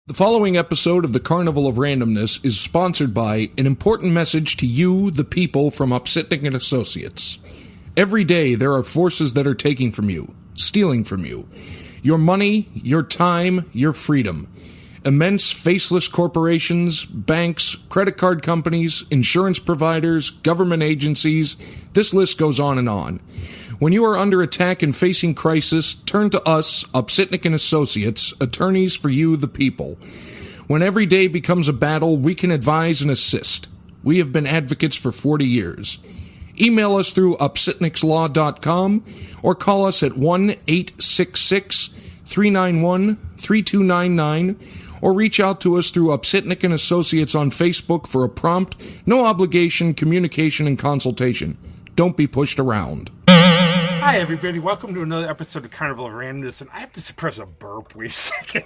The following episode of the Carnival of Randomness is sponsored by an important message to you, the people, from Upsitnik and Associates. Every day there are forces that are taking from you, stealing from you. Your money, your time, your freedom. Immense faceless corporations, banks, credit card companies, insurance providers, government agencies, this list goes on and on. When you are under attack and facing crisis, turn to us, Upsitnik and Associates, attorneys for you, the people. When every day becomes a battle, we can advise and assist. We have been advocates for 40 years. Email us through upsitnikslaw.com or call us at 1-866-391-3299 or reach out to us through Upsitnik and Associates on Facebook for a prompt, no obligation communication and consultation. Don't be pushed around. Hi, everybody. Welcome to another episode of Carnival of Randomness. And I have to suppress a burp. Wait a second.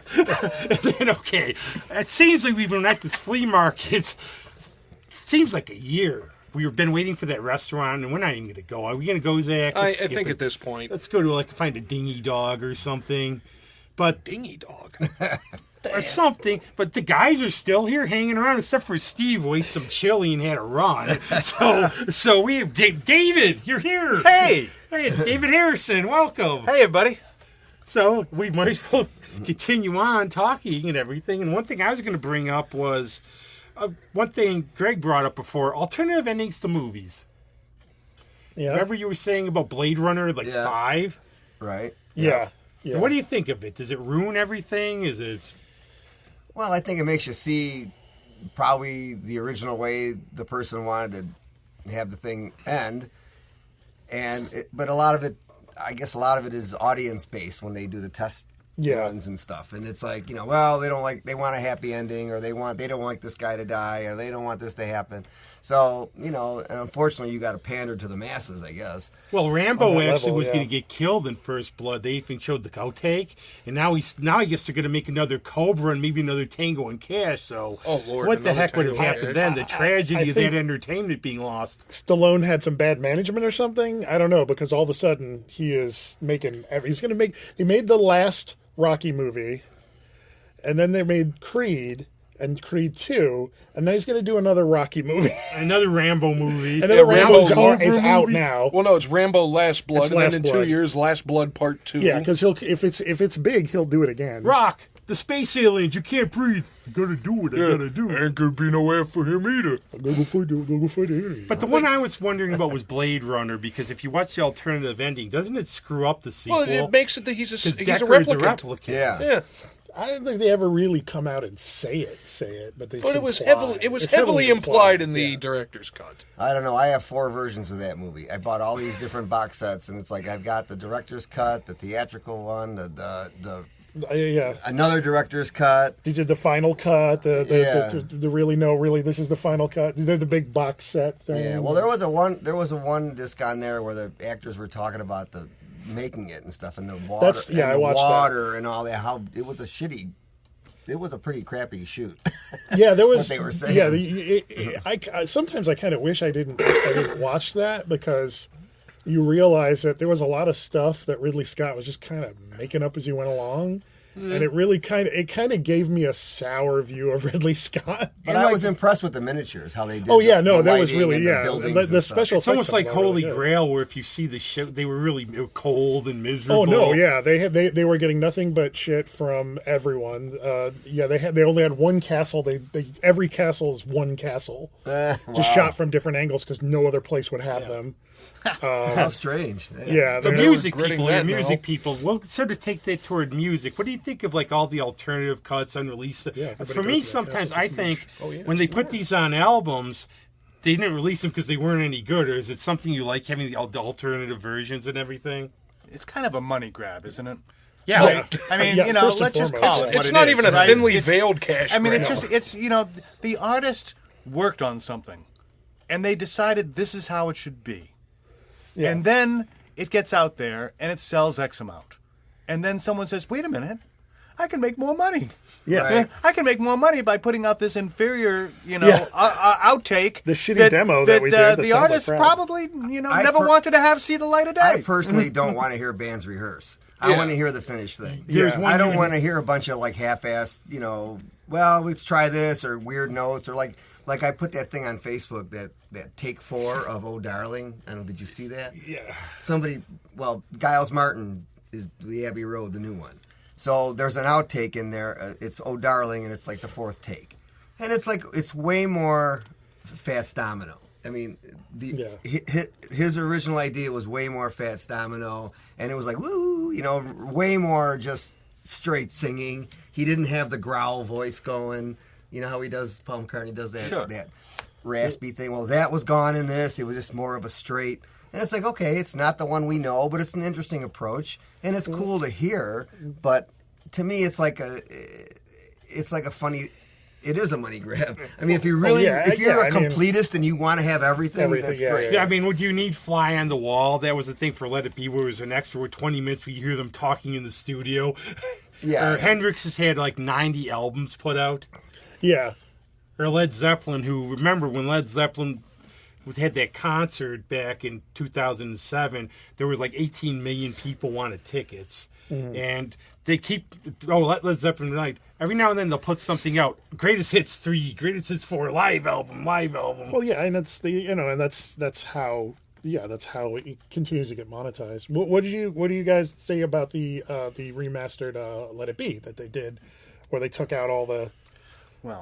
Okay. It seems like we've been at this flea market. It seems like a year. We've been waiting for that restaurant, and we're not even going to go. Are we going to go, Zach? I think at this point. Let's go to, find a dingy dog or something. But Dingy dog? or something. But the guys are still here hanging around, except for Steve, who ate some chili and had a run. So we have David. You're here. Hey, it's David Harrison. Welcome. Hey, everybody. So we might as well continue on talking and everything. And one thing I was going to bring up was one thing Greg brought up before: alternative endings to movies. Yeah. Remember you were saying about Blade Runner, 5? Right. Yeah. What do you think of it? Does it ruin everything? Is it? Well, I think it makes you see probably the original way the person wanted to have the thing end, but a lot of it, I guess, is audience based when they do the test runs and stuff, and it's like, well, they want a happy ending, or they don't like this guy to die, or they don't want this to happen. So, unfortunately, you got to pander to the masses, I guess. Well, Rambo actually was going to get killed in First Blood. They even showed the outtake, and now I guess they're going to make another Cobra and maybe another Tango and Cash. So, oh Lord, what the heck would have happened then? The tragedy of that entertainment being lost. Stallone had some bad management or something. I don't know, because all of a sudden he is making. He's going to make. He made the last Rocky movie, and then they made Creed and Creed 2, and then he's going to do another Rocky movie. Another Rambo movie. Another Rambo is out now. Well, no, it's Rambo Last Blood, and then in 2 years, Last Blood Part 2. Yeah, because if it's big, he'll do it again. Rock, the space aliens, you can't breathe. You got to do what I got to do. Ain't going to be no air for him either. I'll go fight the alien. But the one I was wondering about was Blade Runner, because if you watch the alternative ending, doesn't it screw up the sequel? Well, it makes it that he's a Deckard's replicant. Yeah. I didn't think they ever really come out and say it, but they. But it was heavily implied in the director's cut. I don't know. I have 4 versions of that movie. I bought all these different box sets, and it's like I've got the director's cut, the theatrical one, another director's cut. You did the final cut, the really this is the final cut. They're the big box set thing. Yeah. Well, there was a one disc on there where the actors were talking about making it and stuff, and the water, I watched water that. And all that. How it was a pretty crappy shoot. Yeah, there was. What they were saying. I sometimes I kind of wish I didn't watch that, because you realize that there was a lot of stuff that Ridley Scott was just kind of making up as he went along. And it really kind of gave me a sour view of Ridley Scott. But I was impressed with the miniatures, how they did. Oh yeah, that was really the special. It's almost like Holy Grail, where if you see the show, they were really cold and miserable. Oh no, yeah, they were getting nothing but shit from everyone. They only had one castle. Every castle is one castle, just shot from different angles because no other place would have them. How strange. Yeah, the music people. We'll sort of take that toward music. What do you think of all the alternative cuts, unreleased? Yeah, for me, sometimes I think when they put these on albums, they didn't release them because they weren't any good. Or is it something you like, having the alternative versions and everything? It's kind of a money grab, isn't it? Yeah, like, I mean, let's just call it what it's not even a right? thinly veiled cash. I mean, it's the artist worked on something, and they decided this is how it should be. Yeah. And then it gets out there and it sells X amount. And then someone says, wait a minute, I can make more money. Yeah. Right. I can make more money by putting out this inferior, outtake. The shitty demo that we did. The artist probably, never wanted to see the light of day. I personally don't want to hear bands rehearse. I want to hear the finished thing. There's one I don't unit- want to hear a bunch of like half-assed, well, let's try this or weird notes or like I put that thing on Facebook that take 4 of Oh Darling. I don't know, did you see that? Yeah. Giles Martin is the Abbey Road, the new one. So there's an outtake in there. It's Oh Darling, and it's like the 4th take, and it's way more Fats Domino. I mean, his original idea was way more Fats Domino, and it was like woo, way more just straight singing. He didn't have the growl voice going. You know how he does? Paul McCartney does that raspy thing. Well, that was gone in this. It was just more of a straight. And it's like, okay, it's not the one we know, but it's an interesting approach, and it's cool to hear. But to me, it's like a funny. It is a money grab. I mean, if you're a completist and you want to have everything that's great. Yeah, I mean, would you need Fly on the Wall? That was the thing for Let It Be, where it was an extra 20 minutes where you hear them talking in the studio. Yeah. Or Hendrix has had like 90 albums put out. Yeah. Or Led Zeppelin, remember when Led Zeppelin had that concert back in 2007, there was like 18 million people wanted tickets. Mm-hmm. And they keep, Led Zeppelin tonight. Every now and then they'll put something out. Greatest Hits 3, Greatest Hits 4, live album. Well, yeah, and that's that's how it continues to get monetized. What do you guys say about the remastered Let It Be that they did, where they took out all the Let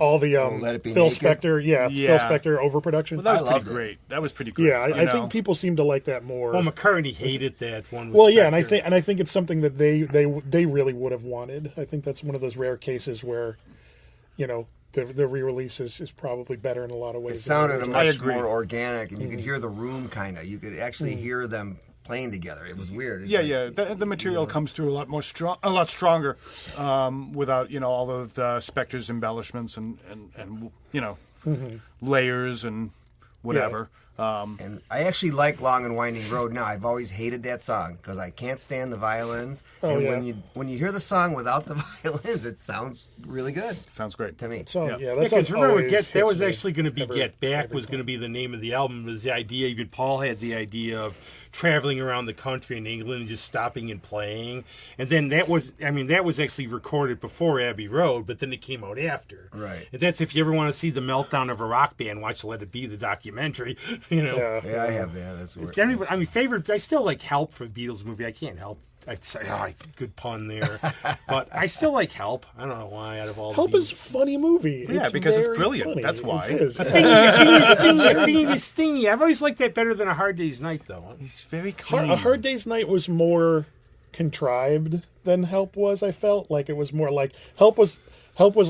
It Be Phil Naked? Spector, Phil Spector overproduction. Well, that was pretty great. That was pretty great. Yeah, I think people seem to like that more. Well, McCartney hated that one. Well, yeah, and I think it's something that they really would have wanted. I think that's one of those rare cases where, the re-release is probably better in a lot of ways. It sounded much more organic, and you could hear the room kind of. You could actually hear them playing together. It was weird. The material comes through a lot stronger, without all of the Spector's embellishments and layers and whatever. And I actually like Long and Winding Road now. I've always hated that song because I can't stand the violins. When you hear the song without the violins, it sounds really good. Sounds great That to me. Because remember, that was actually going to be Get Back was going to be the name of the album. It was the idea, even Paul had the idea of traveling around the country in England and just stopping and playing. And then that was actually recorded before Abbey Road, but then it came out after. Right. And that's if you ever want to see the meltdown of a rock band, watch Let It Be, the documentary. Yeah, I have that. That's weird. Favorite. I still like Help for the Beatles movie. I can't help. I'd say, good pun there. But I still like Help. I don't know why. Out of all Help is a funny movie. Because it's very brilliant. funny. That's why. It is. Being stingy. I've always liked that better than A Hard Day's Night, though. He's very clean. A Hard Day's Night was more contrived than Help was. I felt like it was more like Help was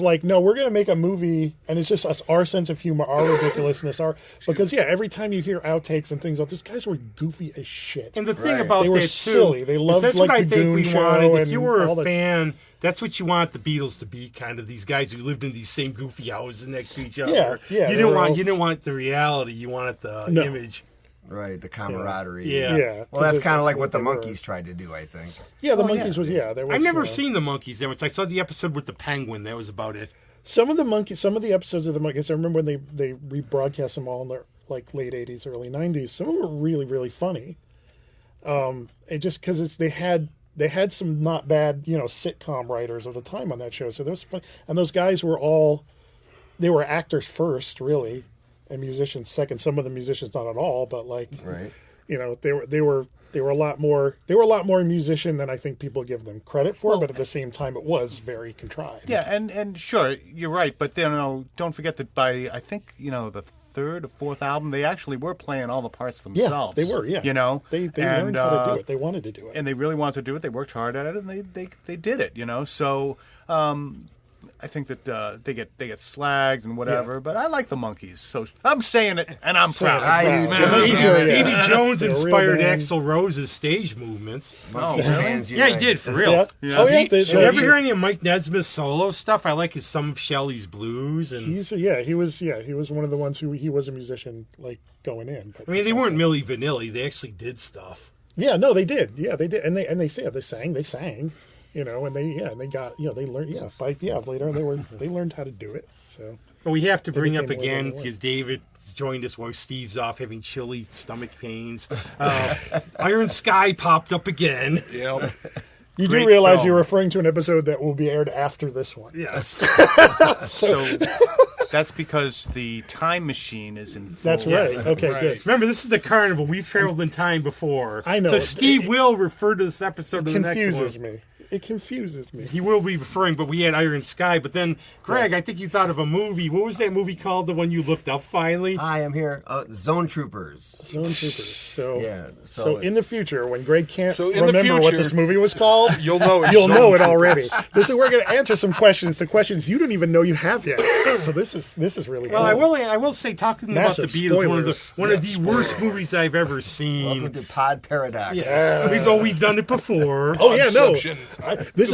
like, no, we're going to make a movie, and it's just us, our sense of humor, our ridiculousness, because every time you hear outtakes and things, those guys were goofy as shit. And the thing about they were that silly. too, they loved that's like what I the think Goon we Show. wanted. If and you were all a fan, that's what you want the Beatles to be. Kind of these guys who lived in these same goofy houses next to each other. Yeah. You didn't want the reality. You wanted the image. Right, the camaraderie. Yeah. Well, that's kind of like what the Monkees tried to do, I think. Yeah, the Monkees was. There was. I've never seen the Monkees that much. I saw the episode with the Penguin. That was about it. Some of the episodes of the Monkees, I remember when they rebroadcast them all in the late 80s, early 90s. Some of them were really, really funny. It just because they had some not bad sitcom writers of the time on that show, so that was fun. And those guys were actors first, really, and musicians second. Some of the musicians not at all, but right. They were a lot more musician than I think people give them credit for, but at the same time, it was very contrived. Yeah, and sure, you're right, but then don't forget that by I think the third or fourth album, they actually were playing all the parts themselves. Yeah, they were. Yeah, they learned how to do it. They wanted to do it, and they really wanted to do it. They worked hard at it, and they did it. So. I think that they get slagged and whatever, but I like the Monkees, so I'm saying it, and I'm proud. I do too. Davy Jones inspired Axl Rose's stage movements. Monkees fans, yeah, he did for real. Yeah. Oh yeah. You ever hear any of Mike Nesmith's solo stuff? I like some of Shelley's blues, and he was one of the ones who he was a musician going in. But I mean, they weren't Milli Vanilli; they actually did stuff. Yeah, no, they did. Yeah, they did, and they sang. And they got they learned later they learned how to do it. So but we have to bring up again because David joined us while Steve's off having chilly stomach pains. Iron Sky popped up again. Yep. You do Great realize film. you're referring to an episode that will be aired after this one. Yes. So that's because the time machine is in full. That's right. Yes. Okay, Right. good. Remember, this is the Carnival. We've traveled in time before. I know. So Steve will refer to this episode to the next Confuses one. me. It confuses me. He will be referring, but we had Iron Sky. But then, Greg, I think you thought of a movie. What was that movie called? The one you looked up finally? Hi, I'm here. Zone Troopers. Zone Troopers. So, Yeah, so, so in the future, when Greg can't So in the remember what future- this movie was called, You'll know it. you'll know it already. We're going to answer some questions. The questions you don't even know you have yet. So this is really Well, cool. I will say, talking Massive about the Beatles, spoilers. one of the worst movies I've ever seen. Welcome to Pod Paradox. We've done it before. Oh yeah, no. Conception. This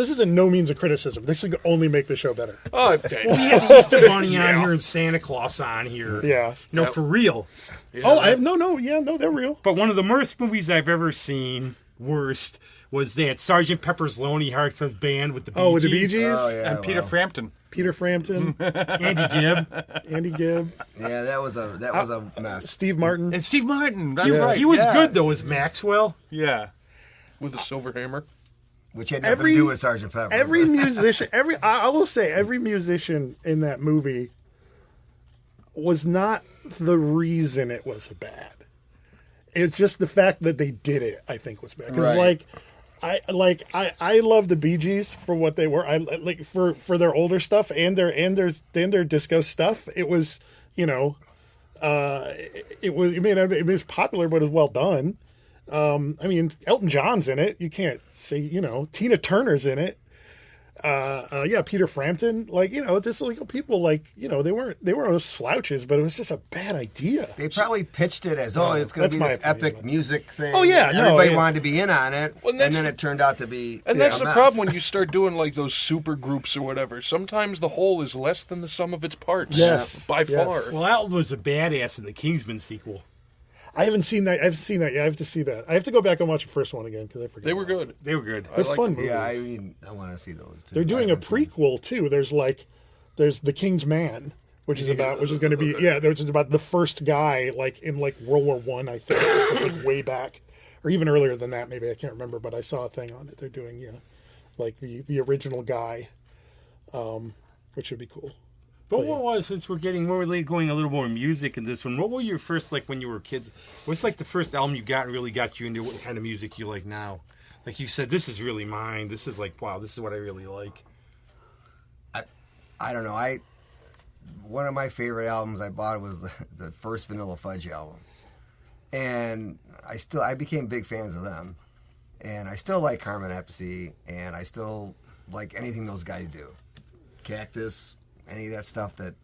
is in no means a criticism. This would only make the show better. Oh, okay. We had Easter Bunny on here and Santa Claus on here. Yeah. No, for real. I have no, they're real. But one of the worst movies I've ever seen, worst, was that Sergeant Pepper's Lonely Hearts Band with the Bee Gees. With the Bee Gees, Oh, yeah, And Peter Frampton. Peter Frampton, Andy Gibb. Andy Gibb, Yeah, that was a mess. Steve Martin. And Steve Martin. That's right. He was yeah. good, though, as Maxwell. Yeah. With a silver hammer. Which had nothing to do with Sergeant Pepper. Every musician, I will say, every musician in that movie was not the reason it was bad. It's just the fact that they did it, I think, was bad. Because Right. I love the Bee Gees for what they were. I like for their older stuff and their disco stuff. It was, it was popular, but it was well done. Elton John's in it. You can't say, Tina Turner's in it. Peter Frampton, just like people they weren't slouches, but it was just a bad idea. They probably pitched it as, it's going That's to be my this opinion. epic music thing. Oh, yeah, no, Everybody yeah. wanted to be in on it, Well, and then it turned out to be And that's a the mess. problem when you start doing like those super groups or whatever. Sometimes the whole is less than the sum of its parts. Yes. By Yes. far. Well, Elton was a badass in the Kingsman sequel. I haven't seen that. I've seen that. Yeah, I have to see that. I have to go back and watch the first one again because I forgot. They were good. They were good. They're like fun them. movies. Yeah, I want to see those too. They're doing I a haven't seen prequel too. There's The King's Man, which is going to be which is about the first guy in World War One, I think, or something way back, or even earlier than that. Maybe I can't remember, but I saw a thing on it. They're doing the original guy, which should be cool. But what was, since we're really going a little more music in this one, what were your first, when you were kids, what's the first album you got and really got you into what kind of music you like now? Like you said, this is really mine. This is wow, this is what I really like. I don't know. One of my favorite albums I bought was the first Vanilla Fudge album, and I became big fans of them, and I still like Carmen Appice, and I still like anything those guys do, Cactus, any of that stuff that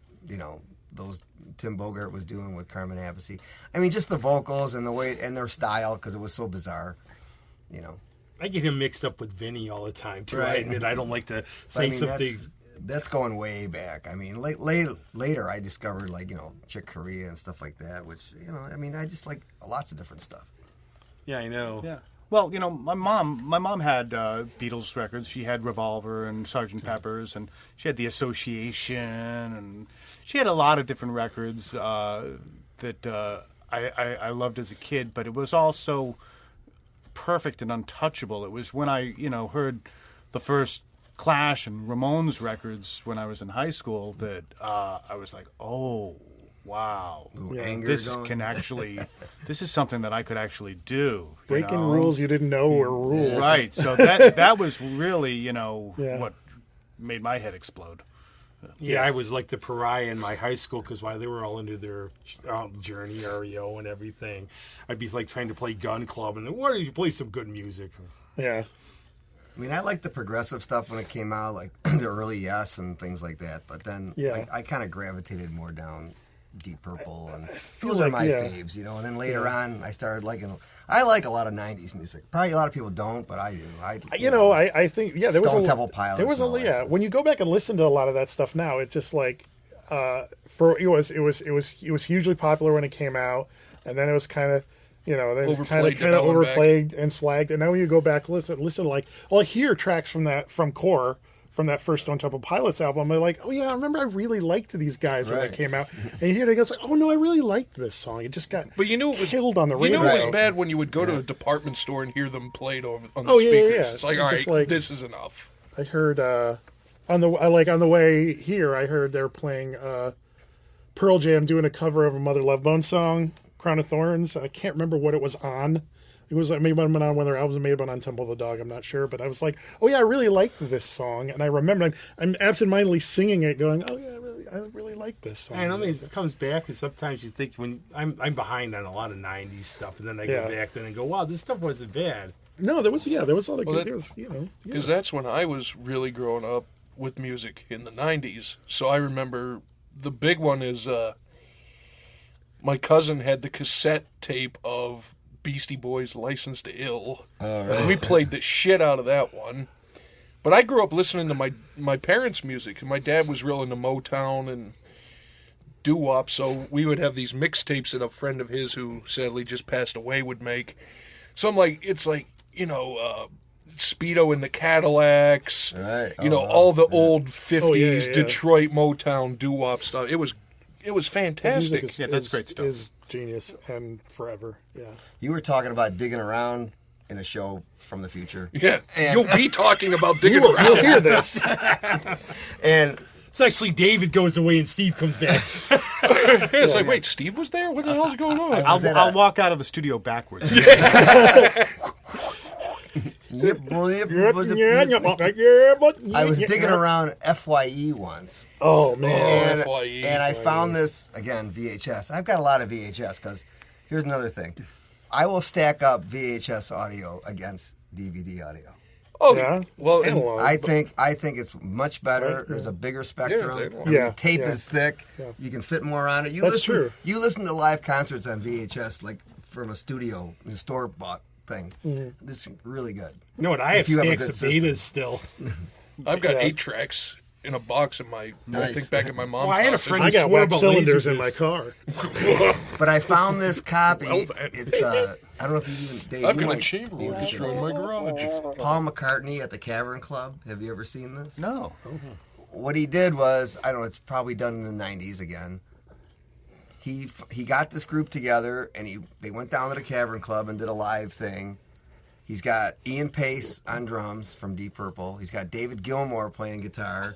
those Tim Bogart was doing with Carmen Appice. I mean, just the vocals and the way and their style because it was so bizarre, I get him mixed up with Vinny all the time too. Right. I admit I don't like to say some things. That's going way back. I mean, later I discovered Chick Corea and stuff like that, which I just like lots of different stuff. Yeah, I know. Yeah. Well, my mom had Beatles records. She had Revolver and Sgt. Pepper's, and she had The Association, and she had a lot of different records that I loved as a kid. But it was also perfect and untouchable. It was when I heard the first Clash and Ramones records when I was in high school that I was like, oh. Wow, anger this going. can actually, this is something that I could actually do. Breaking rules you didn't know were rules. Right. So that was really, what made my head explode. Yeah, I was like the pariah in my high school because while they were all into their Journey, REO, and everything, I'd be trying to play Gun Club, and why don't you play some good music? Yeah. I mean, I liked the progressive stuff when it came out, like the early Yes and things like that. But then I kind of gravitated more down Deep Purple, and those are my faves, And then later on, I started liking. I like a lot of '90s music. Probably a lot of people don't, but I do. I think there was Stone Temple Pilots. There was and all that stuff. When you go back and listen to a lot of that stuff now, it's just it was hugely popular when it came out, and then it was kind of. Then Overplayed kind of overplayed and slagged, and now when you go back listen I hear tracks from Core from that first Stone Temple Pilots album. I'm like, oh yeah, I remember I really liked these guys when they came out. And you hear it, it's like, oh no, I really liked this song. It just got But you knew it was killed on the radio. You knew it was bad when you would go to a department store and hear them played on the Oh, yeah, speakers. yeah. It's like, It's all just right, like- this is enough. I heard on the way here, I heard they were playing Pearl Jam doing a cover of a Mother Love Bone song, Crown of Thorns. I can't remember what it was on. It was like maybe on one of their albums, maybe on Temple of the Dog. I'm not sure, but I was like, oh yeah, I really liked this song, and I remember I'm absentmindedly singing it, going, oh yeah, I really like this song. I mean, it comes back, and sometimes you think when I'm behind on a lot of '90s stuff, and then I go back then and go, wow, this stuff wasn't bad. No, there was all the Well, good. There was, Because that's when I was really growing up with music in the 90s. So I remember the big one is my cousin had the cassette tape of Beastie Boys' License to Ill. And we played the shit out of that one. But I grew up listening to my parents' music. And my dad was real into Motown and doo-wop, so we would have these mixtapes that a friend of his who sadly just passed away would make. So I'm like, it's like, Speedo in the Cadillacs, Right. all the old 50s yeah. Detroit Motown doo-wop stuff. It was fantastic. that's great stuff. Is genius and forever. Yeah. You were talking about digging around in a show from the future. Yeah, And- you'll be talking about digging You'll around. hear this. And It's actually David goes away and Steve comes back. It's like, wait, Steve was there? What the hell's going on? I'll walk out of the studio backwards. I was digging around FYE once. Oh man. And, FYE. and I found this, again, VHS. I've got a lot of VHS because here's another thing. I will stack up VHS audio against DVD audio. Oh, Yeah. well, It's and analog. I think it's much better. There's a bigger spectrum. it's analog. I mean, Yeah, the tape yeah. is thick. Yeah. You can fit more on it. That's true. You listen to live concerts on VHS like from a studio, a store bought thing. Mm-hmm. This is really good. You know what? I have If you have a stacks good of betas system. still. I've got Yeah. 8 tracks in a box in my, I Nice. think back at my mom's Well, I had a house. friend- I got swore wax about cylinders Laserdisc. in my car. But I found this copy. Well, then. It's I don't know if you even Dave, I've you got a might- chamber orchestra in my garage. Paul McCartney at the Cavern Club. Have you ever seen this? No. What he did was, I don't know, it's probably done in the 90s again. He got this group together and they went down to the Cavern Club and did a live thing. He's got Ian Pace on drums from Deep Purple. He's got David Gilmour playing guitar.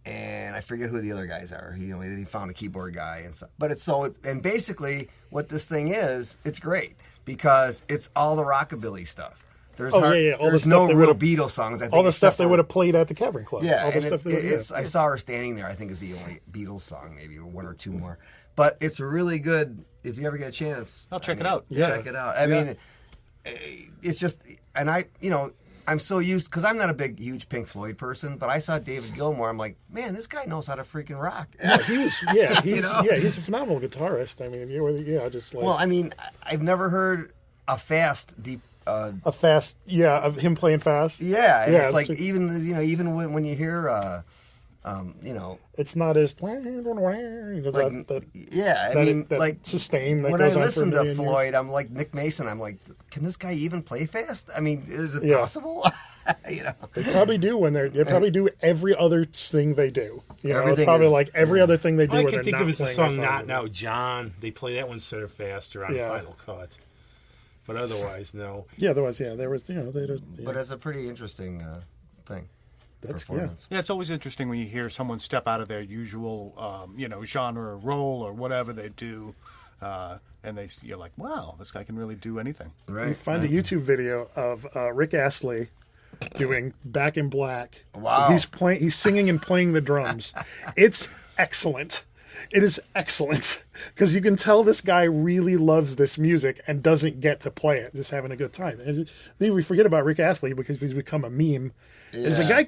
And I forget who the other guys are. He found a keyboard guy and stuff. But and basically what this thing is, it's great because it's all the rockabilly stuff. There's Oh, yeah. All the there's stuff no they real would've- Beatles songs. I think All the except stuff they for- would have played at the Cavern Club. yeah, All the and stuff they would it's I saw her standing there. I think is the only Beatles song, maybe or one or two more. But it's really good. If you ever get a chance, I'll check it out. Yeah. Check it out. I mean, it's just, and I'm so used because I'm not a huge Pink Floyd person, but I saw David Gilmour. I'm like, man, this guy knows how to freaking rock. He's a phenomenal guitarist. I mean, just like Well, I mean, I've never heard a fast, deep. a fast, of him playing fast. Yeah, and Yeah, it's like it's- even when you hear, It's not as like, that yeah, I that- mean, that like sustain that when I goes on for a listen to million years. Floyd, I'm like Nick Mason. I'm like, can this guy even play fast? I mean, is it Yeah. possible? They probably do they probably do every other thing they do. It's Everything probably is- like every other thing they do. All I when can they're think not of is the playing song their "Not Now, John." They play that one sort of faster on Yeah. Final Cut, but otherwise, no. Yeah, there was they did. But it's a pretty interesting thing. That's Performance. Yeah, it's always interesting when you hear someone step out of their usual, genre or role or whatever they do, and you're like, wow, this guy can really do anything. Right. You find a YouTube video of Rick Astley doing Back in Black. Wow. He's singing and playing the drums. It's excellent. It is excellent because you can tell this guy really loves this music and doesn't get to play it, just having a good time. And then we forget about Rick Astley because he's become a meme. Is a guy,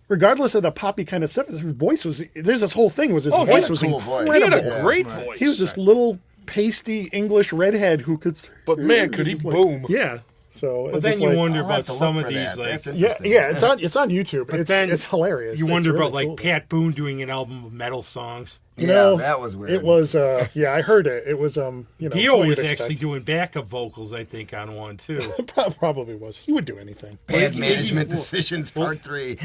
regardless of the poppy kind of stuff, his voice was. There's this whole thing was his he voice had a was cool voice. incredible. He had a great voice. He was this little pasty English redhead who could. But man, could he just like- boom. Yeah, So, But it's then just you like, wonder I'll have about to look some of for these, that. like, That's yeah, interesting. yeah, it's on YouTube. but It's then it's hilarious. you It's wonder really about like cool. Pat Boone doing an album of metal songs. You Yeah, know, that was weird. It was, yeah, I heard it. It was, you know, Dio what was you'd actually expect. doing backup vocals, I think, on one too. Probably was. He would do anything. Bad management decisions, part 3.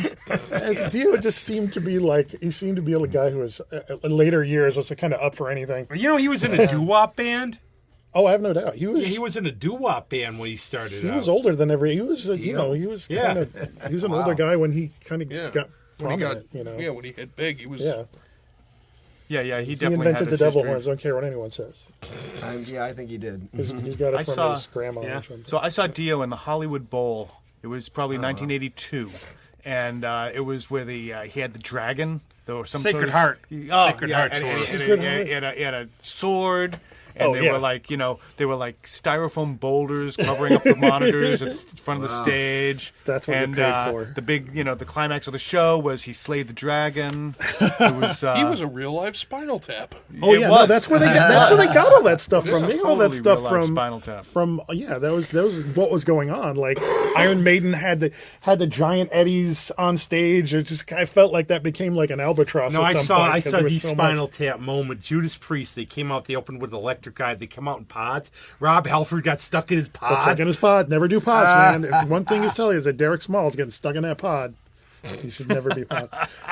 And Dio just seemed to be like, he seemed to be a guy who was, in later years, was kind of up for anything. You know, he was in a doo-wop band. Oh, I have no doubt. He was. Yeah, he was in a doo-wop band when he started. He out. was older than every. He was, you know, he was Yeah. kind of. He was an older guy when he kind of Yeah. got When he prominent. got, you know. yeah, when he hit big, he was. Yeah. Yeah, he He definitely invented had the his devil history. horns. Don't care what anyone says. Yeah, I think he did. He's got it I from saw- his grandma Yeah. or something. So I saw Dio in the Hollywood Bowl. It was probably 1982, and it was where he had the dragon. There was some Sacred sort of, Heart. Oh, Sacred yeah, Heart and, sword. and, Sacred and, Heart. and, and a sword. And Oh, they yeah. were like, you know, they were like styrofoam boulders covering up the monitors in front of the stage. That's what you're and, paid for. The big, you know, the climax of the show was he slayed the dragon. It was. He was a real life Spinal Tap. Oh It yeah, was. no, that's where they got. That's where they got all that stuff from. was They got all that totally stuff real-life from Spinal Tap. From yeah, that was what was going on. Like Iron Maiden had the giant eddies on stage. It just I felt like that became like an albatross. No, at I some saw point, I 'cause saw there was the so Spinal much. Tap moment. Judas Priest, they came out, they opened with Electric Eye, they come out in pods. Rob Halford got stuck in his pod. That's like in his pod. Never do pods, man. If one thing is telling you is that Derek Small's getting stuck in that pod. He should never be pod.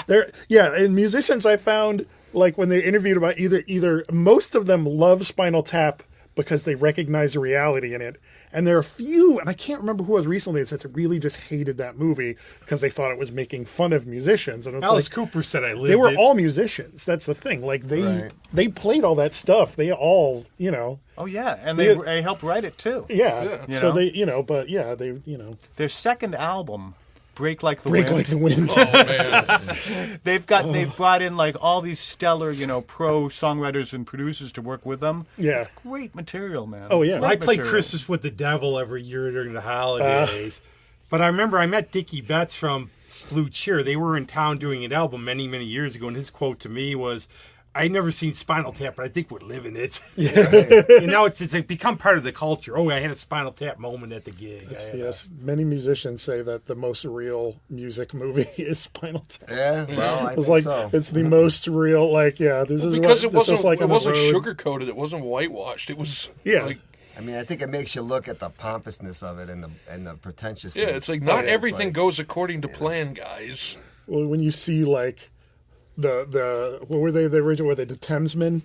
And musicians I found like when they interviewed about either most of them love Spinal Tap because they recognize the reality in it. And there are a few, and I can't remember who was recently, that said really just hated that movie because they thought it was making fun of musicians. And it's Alice like, Cooper said I lived they were it. all musicians. That's the thing. Like they played all that stuff. They all, you know, Oh yeah, and They- they helped write it too. yeah. You So know? they, you know, but yeah, they, you know, Their second album, Break Like the break Wind. like the wind. They've brought in like all these stellar, you know, pro songwriters and producers to work with them. Yeah. It's great material, man. Oh, yeah. I Great played material. Christmas with the Devil every year during the holidays. But I remember I met Dickie Betts from Blue Cheer. They were in town doing an album many, many years ago, and his quote to me was, I'd never seen Spinal Tap, but I think we're living it. And now it's like become part of the culture. Oh, I had a Spinal Tap moment at the gig. Yes, many musicians say that the most real music movie is Spinal Tap. Yeah, well, I It's think like so. it's the most real. Like, yeah, this is Because what, it wasn't this was like it on the wasn't road. sugar coated. It wasn't whitewashed. It was Yeah. like, I mean, I think it makes you look at the pompousness of it and the pretentiousness. yeah. It's like not It's everything like- goes according to plan, guys. Well, when you see like the what were they the original? Were they the Thamesmen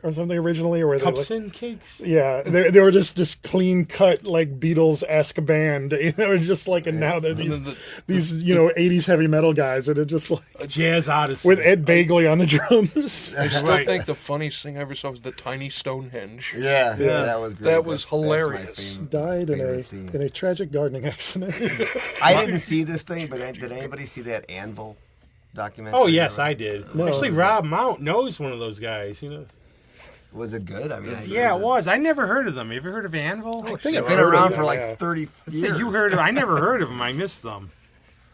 or something originally, or were they Cups like, and cakes. yeah, they were just clean cut like Beatles-esque band, you know, just like and now they're then these you know 80s heavy metal guys that are just like A jazz odyssey. with Ed Begley on the drums. I still Right. think the funniest thing I ever saw was the tiny Stonehenge. Yeah, that was great. That was That's my hilarious. Died in favorite scene. a tragic gardening accident. I didn't see this thing, but did anybody see that Anvil documentary? Oh, yes, I did. No. Actually, Rob Mount knows one of those guys, you know. Was it good? I mean, Yeah, it was. I never heard of them. You ever heard of Anvil? I think They've I've been heard around of for it, like yeah. 30 So years. you heard of I never heard of them. I missed them.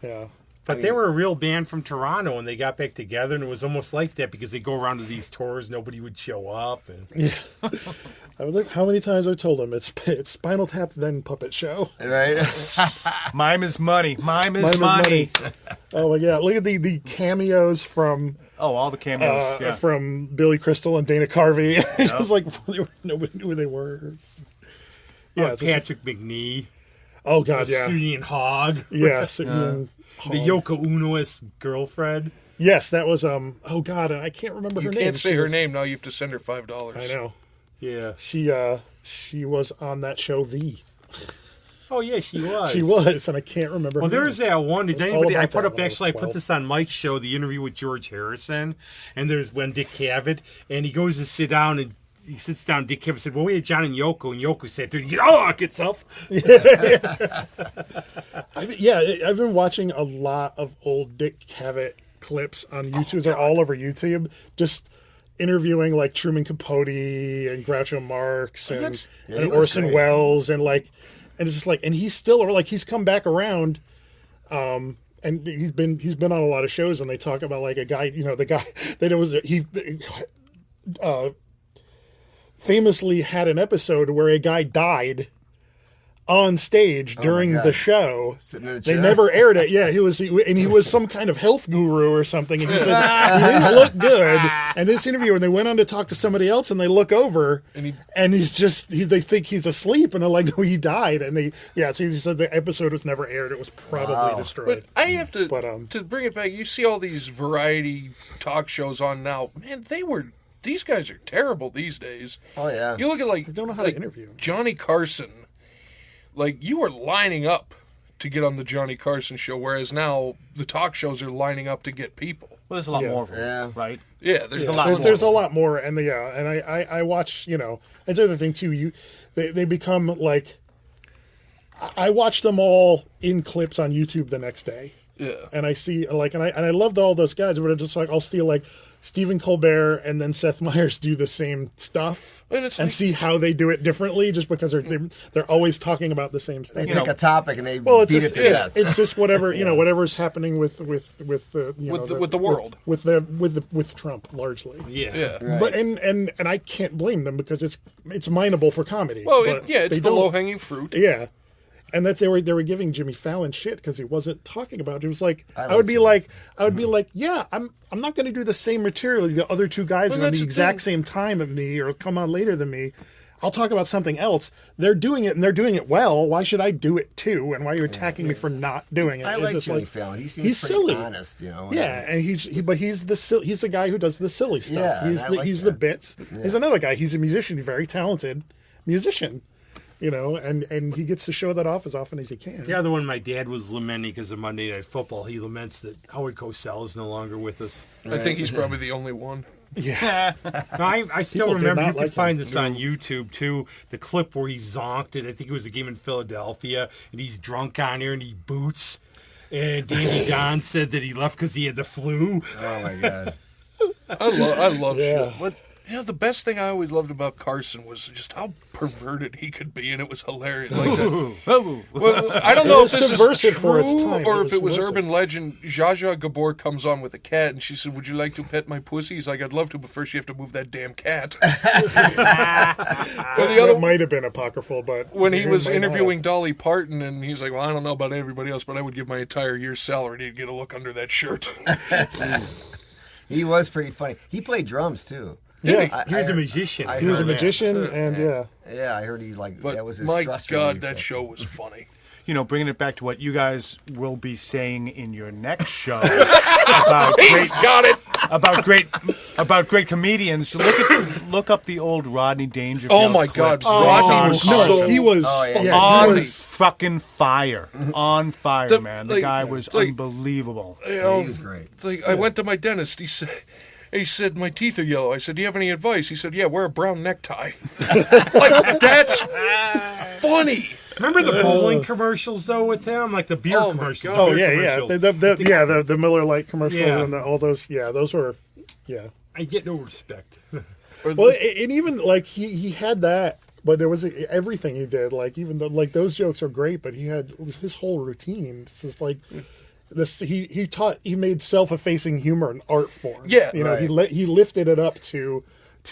Yeah. But they were a real band from Toronto, and they got back together, and it was almost like that because they go around to these tours, nobody would show up. And I was like, how many times I told him it's Spinal Tap then Puppet Show. Right? Mime is money. Mime is Mime is money. Oh my god! Look at the cameos from Oh, all the cameos. Yeah. from Billy Crystal and Dana Carvey. It was like nobody knew who they were. Yeah. it's just- Patrick McNee, oh god, yeah, Syrian Hog, yeah. So, Ian the Hall. Yoko Uno's girlfriend. Yes, that was oh god, and I can't remember You her name. can't say She her was- name now. You have to send her $5. I know. Yeah. She was on that show. Oh, yeah, she was. She was, and I can't remember. Well, her name. there's that one. Did It was all anybody? I about put that up when I was actually. I put 12. this on Mike's show, the interview with George Harrison, and there's when Dick Cavett, and he goes to sit down, and he sits down. Dick Cavett said, "Well, we had John and Yoko said, dude, gets up." I've been watching a lot of old Dick Cavett clips on YouTube. They're all over YouTube. Just interviewing like Truman Capote and Groucho Marx and, Yeah, he and was Orson great. Welles and like, and it's just like, and he's still like he's come back around. And he's been on a lot of shows, and they talk about like a guy, you know, the guy that he famously had an episode where a guy died on stage during God. the show. Sitting in a They chair? never aired it. Yeah, he was some kind of health guru or something, and he says he didn't look good. And this interview, when they went on to talk to somebody else, and they look over, and they think he's asleep, and they're like, no, he died. And so he said the episode was never aired. It was probably destroyed. But I have to to bring it back. You see all these variety talk shows on now. Man, these guys are terrible these days. Oh yeah. You look at I don't know how to interview. Johnny Carson. Like, you were lining up to get on the Johnny Carson show, whereas now the talk shows are lining up to get people. Well, there's a lot more of them, Yeah. right? Yeah, there's a lot. There's a lot more, and I watch. It's the other thing too. They become like. I watch them all in clips on YouTube the next day. Yeah, and I see and I loved all those guys, but it's just like I'll steal like Stephen Colbert and then Seth Meyers do the same stuff and see how they do it differently, just because they're always talking about the same stuff. They pick a topic and they Well, beat it to death. it's just whatever whatever's happening with the world, with Trump largely. yeah. Right. But and I can't blame them because it's mineable for comedy. Well, but it's they the don't- low hanging fruit. Yeah. And that they were giving Jimmy Fallon shit because he wasn't talking about it. It was like I like would be like, yeah, I'm not going to do the same material. The other two guys are on that's the the exact thing. same time of me or come on later than me. I'll talk about something else. They're doing it and they're doing it well. Why should I do it too? And why are you attacking me for not doing it? I It's like just Jimmy Fallon. He seems he's pretty silly. honest, Yeah, and he's the guy who does the silly stuff. Yeah, he's I like the that. bits. He's another guy. He's a musician, he's a very talented musician. And he gets to show that off as often as he can. The other one, my dad was lamenting because of Monday Night Football. He laments that Howard Cosell is no longer with us. I think he's probably the only one. Yeah. No, I still People did remember. not You can like find him. this on YouTube too. The clip where he zonked it. I think it was a game in Philadelphia, and he's drunk on here and he boots. And Danny Don said that he left because he had the flu. Oh my god. I love Yeah. shit. But the best thing I always loved about Carson was just how perverted he could be, and it was hilarious. Like well, I don't know if It this was is subversive for its true time. or It if it was subversive. urban legend. Zsa Zsa Gabor comes on with a cat, and she said, "Would you like to pet my pussy?" He's like, "I'd love to, but first you have to move that damn cat." Or the That other might have been apocryphal, but when he it was might not interviewing Dolly Parton, and he's like, "Well, I don't know about everybody else, but I would give my entire year's salary to get a look under that shirt." He was pretty funny. He played drums too. Yeah. He was a magician. He was a heard that. magician, and yeah. Yeah, I heard But that was his my stress God, relief. that show was funny. Bringing it back to what you guys will be saying in your next show about He's got it. great comedians. Look up the old Rodney Dangerfield. Oh my God, clips. Rodney was No, so he was. Oh, yeah. yeah, on he was fucking fire. On fire, The- man. The like- guy was like- unbelievable. You know, he was great. it's like I went to my dentist. He said, my teeth are yellow. I said, do you have any advice? He said, yeah, wear a brown necktie. Like, that's funny. Remember the bowling commercials though with him, like the beer Oh, my commercials. God. Oh beer yeah, commercials. the Miller Lite commercials Yeah. and all those. Yeah, those were. Yeah. I get no respect. Well, and even like he had that, but there was everything he did. Like even though like those jokes are great, but he had his whole routine. It's just like this. He made self-effacing humor an art form. Yeah, right. he lifted it up to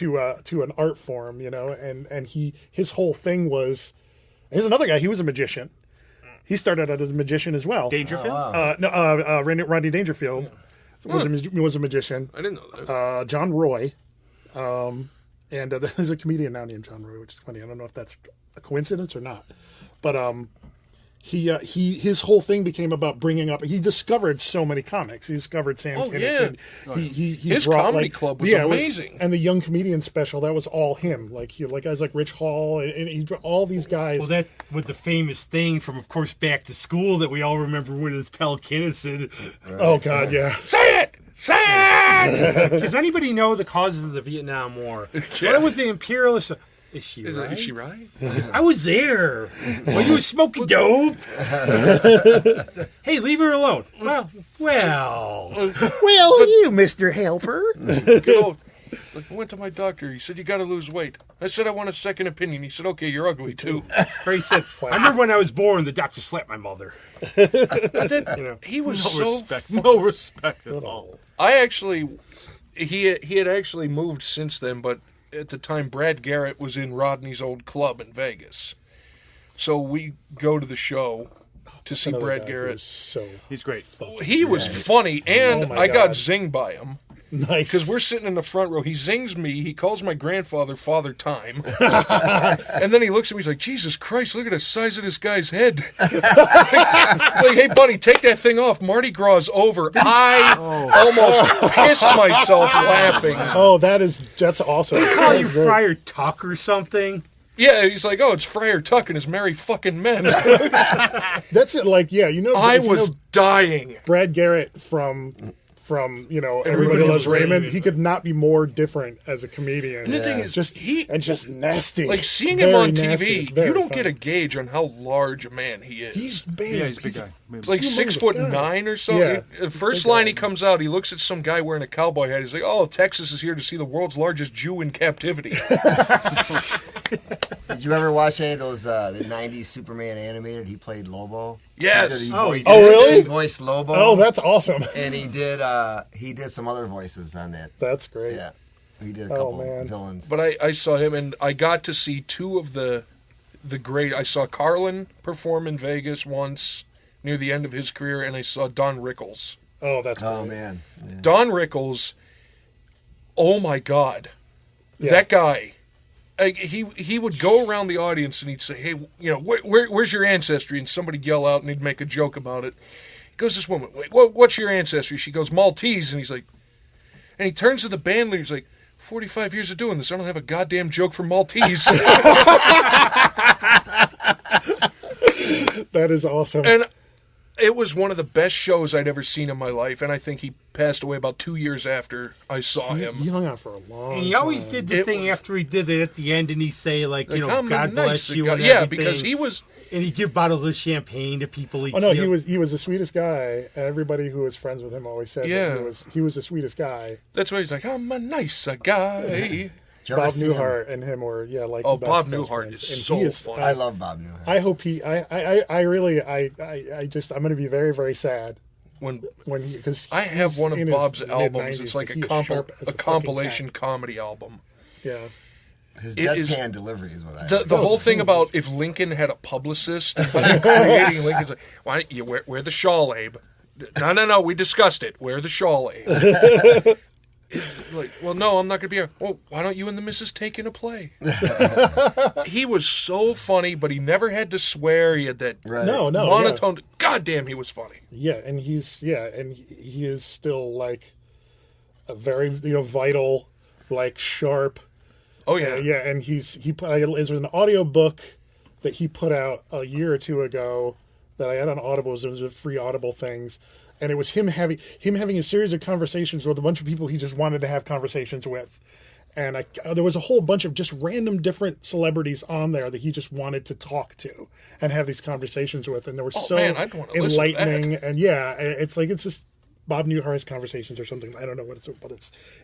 an art form. And his whole thing was. Here's another guy. He was a magician. He started out as a magician as well. Dangerfield? Rodney Dangerfield was a magician. I didn't know that. John Roy, and there's a comedian now named John Roy, which is funny. I don't know if that's a coincidence or not, but his whole thing became about bringing up. He discovered so many comics. He discovered Sam Kinison. He His brought, comedy like, club was yeah, amazing. and the Young Comedian special, that was all him. Like guys like Rich Hall, and he all these guys. Well, that's with the famous thing from, of course, Back to School that we all remember with his pal Kinnison. Oh God, yeah. Say it! Say it! Does anybody know the causes of the Vietnam War? Yeah. What was the imperialist? Is she right? Is she right? I was there. Well, you were smoking dope. Hey, leave her alone. Well. Well, you, Mr. Helper. Good old, like, I went to my doctor. He said, you got to lose weight. I said, I want a second opinion. He said, okay, you're ugly too. Or he said, I remember when I was born, the doctor slapped my mother. He was No respect at all. he had actually moved since then, but at the time Brad Garrett was in Rodney's old club in Vegas. So we go to the show to see Another Brad guy Garrett. who's so He's great. He was funny, and Oh my I got God. zinged by him. nice. Because we're sitting in the front row. He zings me. He calls my grandfather Father Time. And then he looks at me. He's like, Jesus Christ, look at the size of this guy's head. Like, hey, buddy, take that thing off. Mardi Gras is over. I almost pissed myself laughing. Oh, that's awesome. Call That's you great. Friar Tuck or something. Yeah, he's like, oh, it's Friar Tuck and his merry fucking men. That's it. Like, yeah, you know, I if you was know dying. Brad Garrett from Everybody Loves Raymond. He could not be more different as a comedian. And the thing is, just nasty. like seeing him Very on nasty. TV, Very you don't funny. get a gauge on how large a man he is. He's big. Yeah, he's a big guy. Like humongous 6'9" guy. or something. Yeah. The first Big line guy. he comes out, he looks at some guy wearing a cowboy hat. He's like, "Oh, Texas is here to see the world's largest Jew in captivity." Did you ever watch any of those the '90s Superman animated? He played Lobo. Yes. Oh, really? He voiced Lobo. Oh, that's awesome. And he did some other voices on that. That's great. Yeah, he did a Oh, couple man. villains. But I saw him, and I got to see two of the great. I saw Carlin perform in Vegas once near the end of his career, and I saw Don Rickles. Oh, that's great. Oh man, yeah. Don Rickles, oh my God, Yeah. that guy. He would go around the audience and he'd say, "Hey, where's your ancestry?" And somebody'd yell out and he'd make a joke about it. He goes, "This woman, wait, what's your ancestry?" She goes, "Maltese." And he's like, and he turns to the band leader. He's like, 45 years of doing this, I don't have a goddamn joke for Maltese. That is awesome. And it was one of the best shows I'd ever seen in my life, and I think he passed away about 2 years after I saw him. He hung out for a long And he always time. did the thing after he did it at the end, and he'd say, like, you know, I'm a God nice bless you. guy. And Yeah, everything. because he was. And he'd give bottles of champagne to people. Oh no, he was the sweetest guy, and everybody who was friends with him always said Yeah. that he was the sweetest guy. That's why he's like, I'm a nicer guy. Did you ever Bob see him? Newhart and him were like Oh, the best, Bob best Newhart friends. is And so he is, funny. I love Bob Newhart. I hope he. I really. I'm going to be very, very sad When because I have one of Bob's albums, it's like a compilation comedy album. Yeah. His It is- deadpan delivery is what I. The whole thing about if Lincoln had a publicist creating Lincoln's like, why don't you wear the shawl, Abe? No, we discussed it. Wear the shawl, Abe. Like, well, no, I'm not going to be here. Well, why don't you and the missus take in a play? He was so funny, but he never had to swear. He had that Right. No. monotone. God damn, he was funny. Yeah, and he is still like a very vital, like sharp. Oh yeah, Yeah, and he put there's an audio book that he put out a year or two ago that I had on Audible. It was a free Audible things, and it was him having a series of conversations with a bunch of people he just wanted to have conversations with, and there was a whole bunch of just random different celebrities on there that he just wanted to talk to and have these conversations with, and they were so man, I'd wanna listen to that. enlightening, and yeah, it's just Bob Newhart's Conversations or something. I don't know what but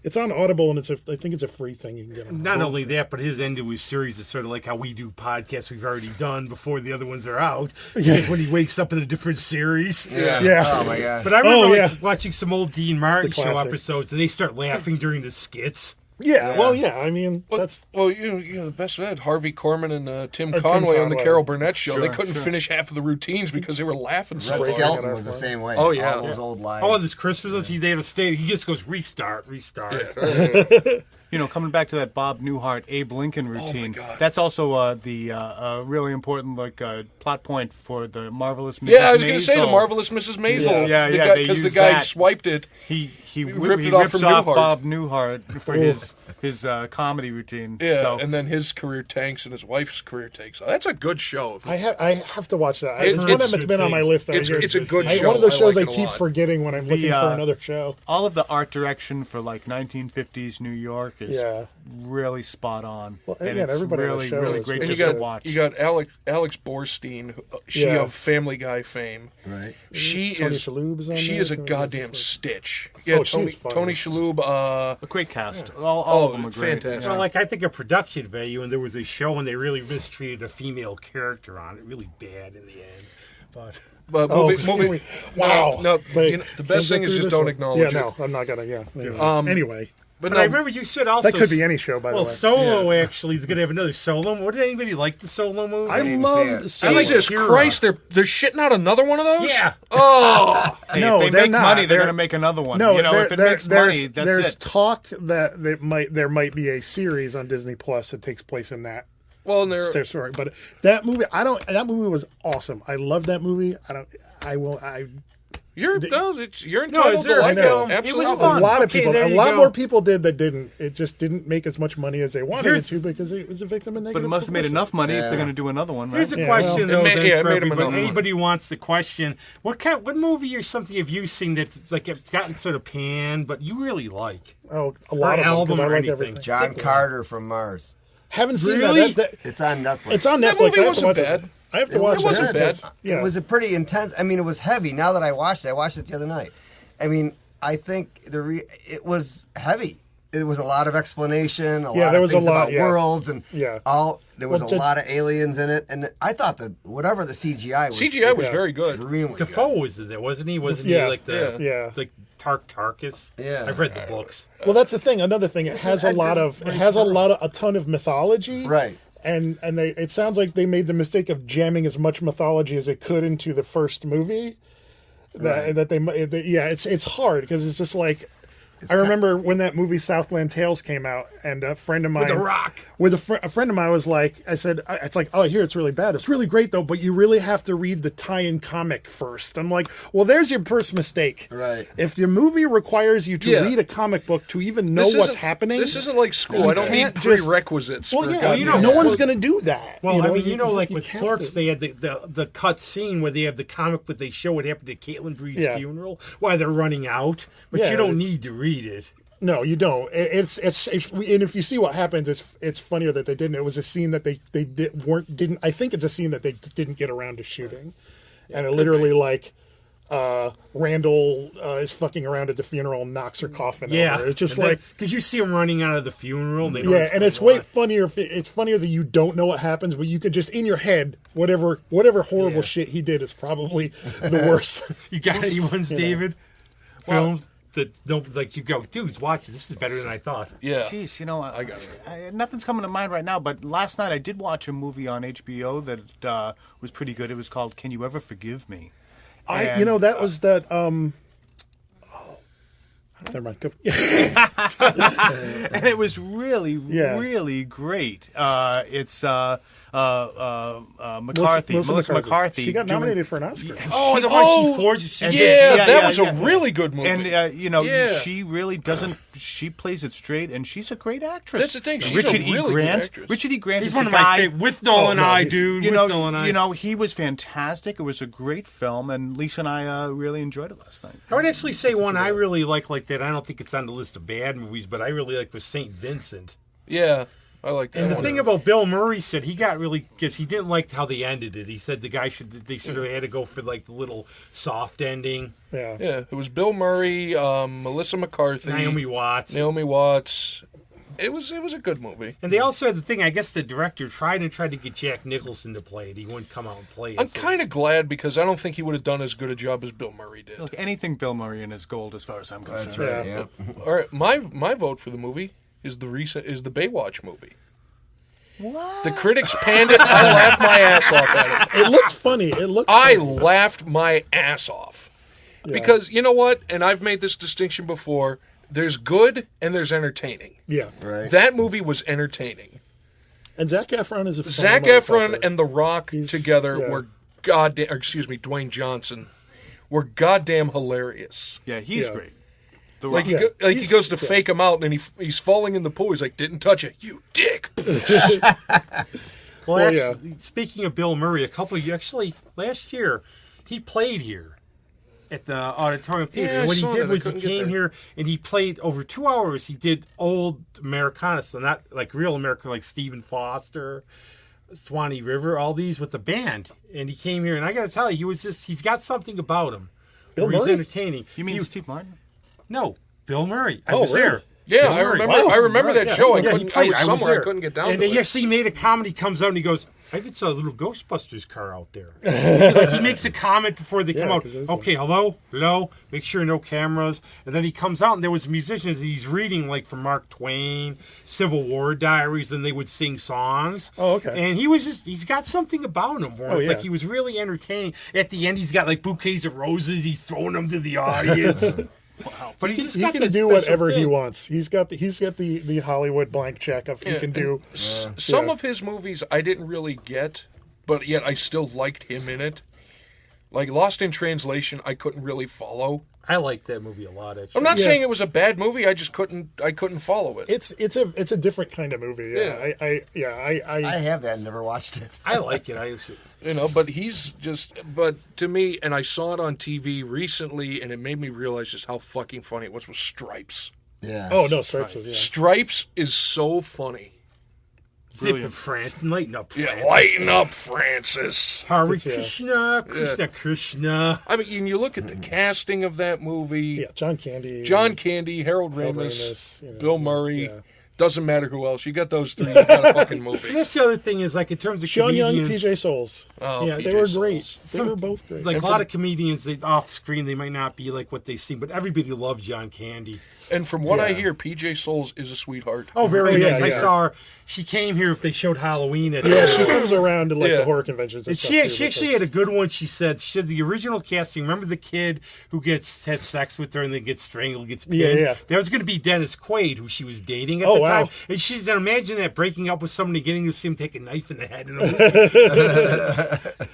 it's on Audible, and I think it's a free thing you can get on. Not only that, but his ending was series is sort of like how we do podcasts we've already done before the other ones are out. Because when he wakes up in a different series. Yeah. Oh my god. But I remember yeah. watching some old Dean Martin The show classic. episodes, and they start laughing during the skits. Yeah, well, yeah. I mean, that's Well, you know the best of that, Harvey Korman and Tim Tim Conway on the Conway. Carol Burnett show. They Sure, couldn't finish half of the routines because they were laughing so Red hard. Skelton was the same way. Oh, yeah. All those old lines. Oh, this Christmas, they have a state. He just goes restart. You know, coming back to that Bob Newhart, Abe Lincoln routine, God. that's also the really important plot point for the Marvelous Mrs. Yeah, I was going to say the Maisel. Marvelous Mrs. Maisel. Yeah, they because the used guy that. swiped it. He ripped it off rips from off Newhart. Bob Newhart for his comedy routine. Yeah, so, and then his career tanks and his wife's career takes. That's a good show. I have to watch that. It's- It's one of them that's been on my list. it's a good One show. of those I shows like I it a keep lot. forgetting when I'm looking for another show. all of the art direction for 1950s New York is Yeah. really spot on. Well, and again, it's everybody on the really, show really is great And really you just got to watch. you got Alex Borstein, she Yeah. of Family Guy fame. Right. She Tony is Shalhoub is on she there, is a too. goddamn stitch. Yeah, Oh, she's funny. Tony Shalhoub. A great cast. All of them are great. fantastic. Well, like I think of production value, and there was a show and they really mistreated a female character on it, really bad in the end. But But Oh, moving. wow. No, Wait, you know, the best can thing we is get just through don't this one? acknowledge Yeah, it. no, I'm not gonna. Yeah. Anyway, But I remember you said also That could be any show, by the way. Well, Solo actually is going to have another Solo. What did anybody like the Solo movie? I didn't love see it. Jesus Christ, they're shitting out another one of those? Yeah. Oh. Hey, No, if they they're make not. money, they're They're- going to make another one. No, if it makes money, that's there's it. talk that there might be a series on Disney Plus that takes place in that. Well, and they're... Sorry, but that movie, that movie was awesome. I love that movie. You're entitled is to there- like I know. it. Absolutely. It was A fun. lot of Okay, people, there a you lot go. more people did that didn't. It just didn't make as much money as they wanted Here's- it to because it was a victim of negative. But it must have made publicity. enough money if Yeah. they're going to do another one, right? Here's a Yeah, question, well, though, it then made for them everybody. enough. Anybody who wants the question, what movie or something have you seen that's like gotten sort of panned, but you really like? Oh, a lot of them album because I or like anything. everything. John Carter from Mars. Haven't seen Really? that. It's on Netflix. It's on That Netflix. movie I have to wasn't watch bad. it. I have to watch It wasn't bad. Yeah. It was a pretty intense. I mean, it was heavy. Now that I watched it the other night. I mean, I think it was heavy. It was a lot of explanation. A Yeah, lot there of was a things lot, about yeah. worlds and Yeah. There was Well, a lot of aliens in it, and I thought that whatever the CGI was, CGI was Yeah. very good. extremely Defoe was there, wasn't he? Wasn't Yeah. he like the Yeah. like Tarkus? Yeah. I've read the books. Well, that's the thing. Another thing, it has a ton of mythology, Right. And it sounds like they made the mistake of jamming as much mythology as they could into the first movie. It's hard because it's just like. I remember when that movie Southland Tales came out, and a friend of mine, The Rock. with a friend of mine was like, I said, it's like, oh, I hear it's really bad. It's really great though, but you really have to read the tie-in comic first. I'm like, well, there's your first mistake. Right. If the movie requires you to Yeah. read a comic book to even know This what's isn't- happening, This isn't like school. I don't need can't just- prerequisites well, for yeah, goddamn- no one's going to do that. Well, I mean, you like you with have Clerks, to- they had the cut scene where they have the comic, but they show what happened to Caitlin Breed's Yeah. funeral while they're running out. But Yeah. you don't need to read it. No, you don't. It's and if you see what happens, it's funnier that they didn't. It was a scene that they didn't. I think it's a scene that they didn't get around to shooting, and it literally like Randall is fucking around at the funeral and knocks her coffin Yeah, over. It's just like because you see them running out of the funeral. And they don't yeah, and it's explain way why. funnier. It's funnier that you don't know what happens, but you could just in your head whatever horrible Yeah. shit he did is probably the worst. You got any ones, David? Films that don't like you go, dudes, watch it. This is better than I thought. Yeah. Jeez, I got it. Nothing's coming to mind right now, but last night I did watch a movie on HBO that was pretty good. It was called Can You Ever Forgive Me? And, That was that. Never mind. Go- and it was really, Yeah. really great. It's McCarthy, Melissa McCarthy. She got doing- nominated for an Oscar. Oh, the one she forged. And Yeah, yeah, that yeah, was yeah. a really good movie. And Yeah. she really doesn't. She plays it straight, and she's a great actress. That's the thing, she's a Richard really E. good Grant. actress. Richard E. Grant He's is one the of my guy. favorite. With Nolan no, Eye, he's- dude. You with know, Nolan Eye. he was fantastic. It was a great film, and Lisa and I really enjoyed it last night. I would actually say one I really like that. I don't think it's on the list of bad movies, but I really like was St. Vincent. Yeah, I like that And the one. thing about Bill Murray said he got really because he didn't like how they ended it. He said they sort of had to go for like the little soft ending. Yeah. Yeah, it was Bill Murray, Melissa McCarthy, Naomi Watts. It was a good movie. And they also had the thing, I guess the director tried to get Jack Nicholson to play it. He wouldn't come out and play it. I'm so- kind of glad because I don't think he would have done as good a job as Bill Murray did. Look, anything Bill Murray in is gold, as far as I'm concerned. That's right. Yeah. Yeah. All right, my vote for the movie is the Baywatch movie. What? The critics panned it. I laughed my ass off at it. It looked funny. I laughed my ass off. Because, you know what? And I've made this distinction before. There's good and there's entertaining. Yeah. Right. That movie was entertaining. And Zac Efron is a funny Zac Efron motherfucker. and The Rock together yeah. were Dwayne Johnson were goddamn hilarious. Yeah, he's Yeah. great. The Like Rock. he goes to fake him out and he's falling in the pool. He's like, "Didn't touch it, you dick." Well, Well, actually, speaking of Bill Murray, last year, he played here at the Auditorium Theater. Yeah, and what I he saw did that. I was he couldn't get came there. here and he played over 2 hours. He did old Americana, so not like real America, like Stephen Foster, Swanee River, all these with the band. And he came here, and I got to tell you, he's got something about him. Bill where he's Murray? entertaining. You mean Steve Martin? No, Bill Murray. I Oh, was really? there. Yeah, Bill I Murray. remember. I remember that show. I Yeah, he couldn't. I played. was somewhere. I there. couldn't get down And to he it. actually made a comedy. Comes out and he goes, "I even saw a little Ghostbusters car out there." He makes a comment before they come out. 'cause there's Okay, hello. Make sure no cameras. And then he comes out and there was musicians. And he's reading like from Mark Twain, Civil War diaries, and they would sing songs. Oh, okay. And he's got something about him. Where Oh, it's yeah. like he was really entertaining. At the end, he's got like bouquets of roses. He's throwing them to the audience. Wow. But he's just He got can that do special whatever he thing. wants. He's got the Hollywood blank check of he can do. Some of his movies I didn't really get, but yet I still liked him in it. Like Lost in Translation, I couldn't really follow. I like that movie a lot. Actually, I'm not Yeah. saying it was a bad movie. I just couldn't follow it. It's a different kind of movie. Yeah, I have that and never watched it. I like it. But he's just. But to me, and I saw it on TV recently, and it made me realize just how fucking funny it was with Stripes. Yeah. Oh no, Stripes was Stripes is so funny. Zip it, Francis. Lighten up, Francis. Yeah, lighten up, Francis. Hare Yeah. Krishna, Krishna, Krishna. I mean, and you look at the casting of that movie. Yeah, John Candy, Harold Harold Ramis, Ramis, you know, Bill Murray. yeah. Doesn't matter who else. You got those three, you got a fucking movie. And that's the other thing is, like, in terms of Sean Young, comedians, PJ Souls. Oh, Yeah, PJ They were Souls. great. They were both great. like a lot of comedians, they off screen, they might not be like what they seem, but everybody loved John Candy. And from what I hear, PJ Souls is a sweetheart. Oh, very yeah, nice. I yeah. saw her. She came here if they showed Halloween at Yeah, she comes around to like Yeah. the horror conventions. And And stuff she too, actually because- had a good one. She said the original casting. Remember the kid who had sex with her and then gets strangled, gets pinned? Yeah. That was going to be Dennis Quaid, who she was dating at Oh, the wow. time. And she said, imagine that, breaking up with somebody, getting to see him take a knife in the head. In the movie.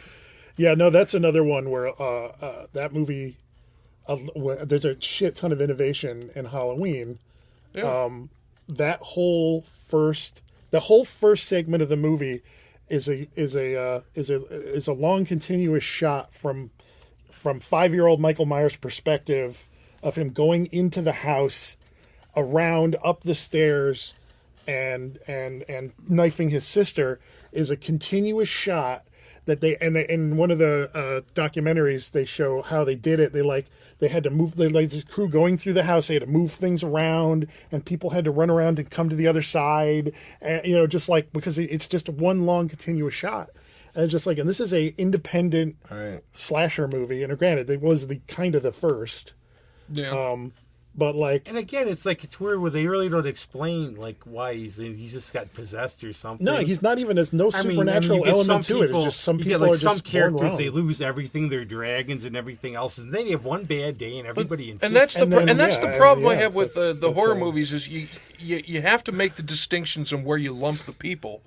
Yeah, no, that's another one where that movie. There's a shit ton of innovation in Halloween. Yeah. The whole first segment of the movie is a long continuous shot from 5-year-old Michael Myers' perspective of him going into the house, around, up the stairs, and knifing his sister, is a continuous shot that they in one of the documentaries they show how they did it. They had to move. This crew going through the house. They had to move things around, and people had to run around and come to the other side. And, just like because it's just one long continuous shot. And it's just like, and this is a independent slasher movie. And granted, it was the kind of the first. Yeah. But like, And again, it's weird where they really don't explain like why he's just got possessed or something. no, he's not even. There's no I mean, supernatural you get element some to it. people- It's just some you people get, like, are some just born characters. wrong. They lose everything. They're dragons and everything else, and then they have one bad day, and everybody insists. And that's the And then, and that's yeah, the problem and, I yeah, have with that's- the horror that's, movies is you have to make the distinctions on where you lump the people,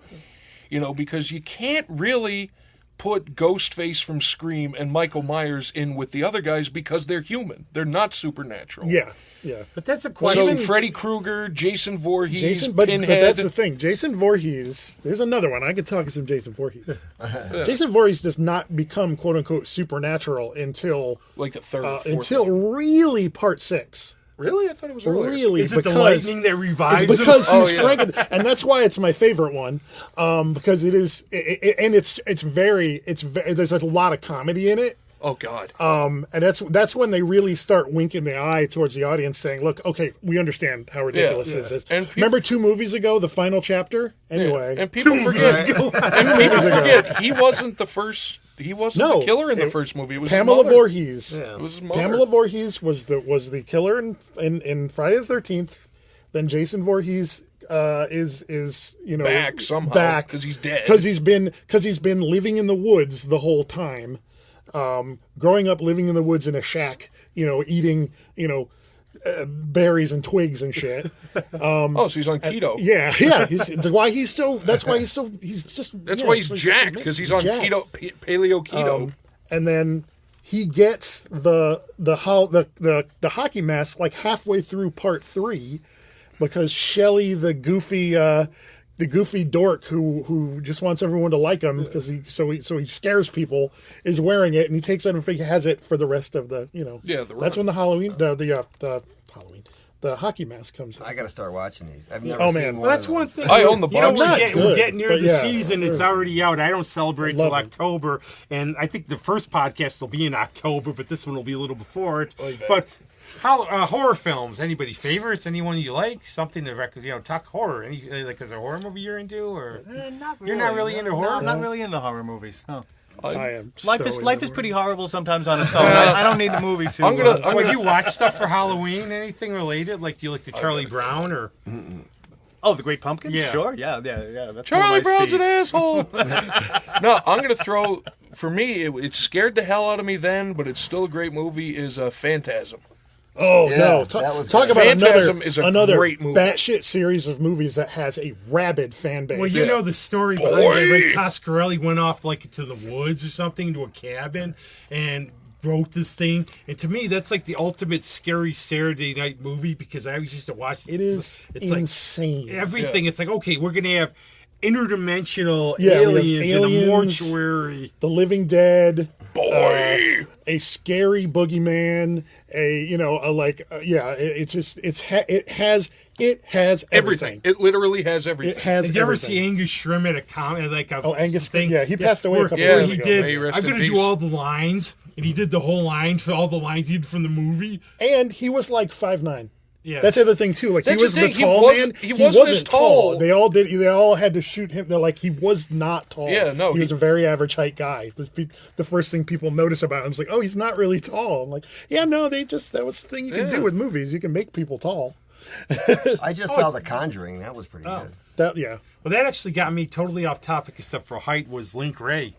because you can't really put Ghostface from Scream and Michael Myers in with the other guys because they're human. They're not supernatural. Yeah, yeah. But that's a So question. Freddy Krueger, Jason Voorhees, Jason, but Pinhead. that's the thing. Jason Voorhees. There's another one. I could talk to some Jason Voorhees. Jason Voorhees does not become "quote unquote" supernatural until like the third or fourth. really part 6. Really? I thought it was earlier. Really, is it the because lightning that revives it's him? because Oh, he's yeah. Franken, and that's why it's my favorite one. Because it is, and it's there's a lot of comedy in it. Oh God. And that's when they really start winking the eye towards the audience, saying, "Look, okay, we understand how ridiculous this is." And people- Remember 2 movies ago, the final chapter. Anyway, And people forget. And people forget he wasn't the first. He wasn't the killer in the first movie. It was Pamela his mother. Voorhees. It was his mother. Pamela Voorhees was the killer in Friday the 13th. Then Jason Voorhees is Back somehow, back 'cause he's dead. because he's been living in the woods the whole time, growing up living in the woods in a shack, eating berries and twigs and shit. Oh, so he's on keto. Yeah. That's why he's jacked because he's on jacked. keto, paleo keto. And then he gets the hockey mask like halfway through part 3 because Shelley, the goofy dork who just wants everyone to like him because he scares people, is wearing it, and he takes it and he has it for the rest of the the that's when the Halloween the hockey mask comes in. I got to start watching these. I've never Oh, seen man. one. Well, that's of one those. thing. I own the box. Not We're good, getting near but the yeah. season. It's already out. I don't celebrate Love till it. October, and I think the first podcast will be in October, but this one will be a little before it. Oy vey. But Horror films. Anybody favorites? Anyone you like? Something to talk horror. Any like is there a horror movie you're into, or Not really. you're not really into horror? No, I'm not really into horror movies. No. I am. Life is pretty horrible sometimes on its own. I don't need a movie to. Well, you watch stuff for Halloween? Anything related? Like, do you like the Charlie Brown or? Oh, the Great Pumpkin? Yeah. Sure. Yeah. That's Charlie Brown's an ass. asshole. No, I'm going to throw, for me, it scared the hell out of me then, but it's still a great movie, is Phantasm. Oh, Yeah, no. that was Talk good. about Phantasm is a another great movie. batshit series of movies that has a rabid fan base. Well, you know the story behind it. Right? Coscarelli went off like to the woods or something, to a cabin, and wrote this thing. And to me, that's like the ultimate scary Saturday night movie, because I always used to watch it. It is insane. Like everything. It's like, okay, we're going to have interdimensional Yeah, we have aliens in a aliens. mortuary. The Living Dead, Boy! a scary boogeyman, it has everything. It literally has everything. It has Did you ever everything. see Angus Shrim at a Angus thing? Shrim, yeah, he passed away a couple where years he ago. did. May he rest I'm in going to peace. do all the lines, and he did the whole line for all the lines he did from the movie. And he was like 5'9". Yeah, That's the other thing too. Like That's he was the the thing, he tall wasn't- man. he wasn't as tall. They all had to shoot him. They're like, he was not tall. Yeah, no, he was a very average height guy. The first thing people notice about him is like, oh, he's not really tall. I'm like, yeah, no, that was the thing you can Yeah. do with movies. You can make people tall. I just saw The Conjuring. That was pretty good. Yeah. Well, that actually got me totally off topic, except for height, was Link Ray.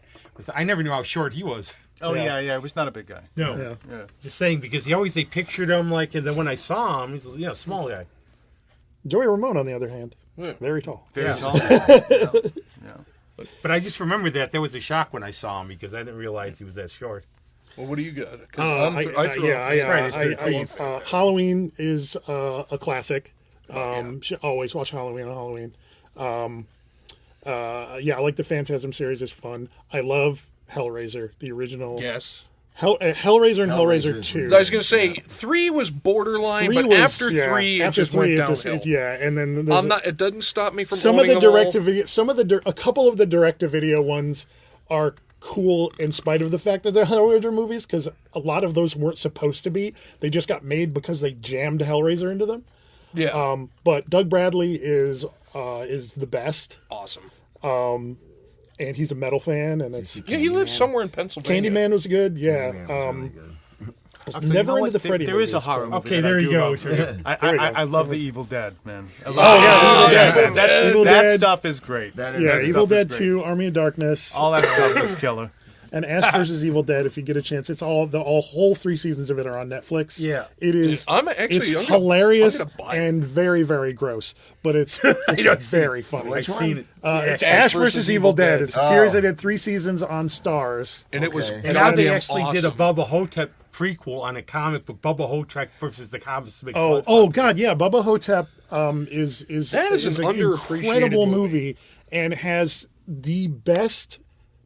I never knew how short he was. Oh, yeah. He was not a big guy. No. Yeah. Just saying, because they pictured him like, and then when I saw him, he's a small guy. Joey Ramone, on the other hand, Yeah. very tall. Very tall. But I just remember that was a shock when I saw him, because I didn't realize he was that short. Well, what do you got? 'Cause Friday the Halloween is a classic. Should always watch Halloween on Halloween. I like the Phantasm series. It's fun. I love Hellraiser, the original. Yes. Hellraiser and Hellraiser Hellraiser is 2. I was going to say 3 was borderline, but after 3, it just went downhill. And then there's It doesn't stop me from some of owning the them all. direct-to-video, a couple of the direct-to-video ones are cool in spite of the fact that they're Hellraiser movies, because a lot of those weren't supposed to be. They just got made because they jammed Hellraiser into them. Yeah. But Doug Bradley is the best, Awesome. and he's a metal fan, and it's Yeah, he lives somewhere in Pennsylvania. Candyman was good. Yeah. Man, it was really good. I was never into the Freddy There is a movies, horror but- movie. Okay, that there I you do go. love. I love The Evil Dead, man. Evil Dead. Evil That Dead. stuff is great. That is Yeah, That Evil stuff is Dead great. 2, Army of Darkness, All that stuff is killer. and Ash vs. Evil Dead. If you get a chance, it's all whole 3 seasons of it are on Netflix. Yeah. It is. I'm actually- it's I'm gonna- hilarious I'm gonna buy it. and very, very gross, but it's very funny. Which I've one? seen it. It's Ash vs. Evil Dead. It's a series that did 3 seasons on Stars. And it was Okay. And now they goddamn actually awesome. did a Bubba Hotep prequel on a comic book, Bubba Hotep versus the comics. Oh God, yeah, Bubba Hotep is That is an underappreciated incredible movie. movie and has the best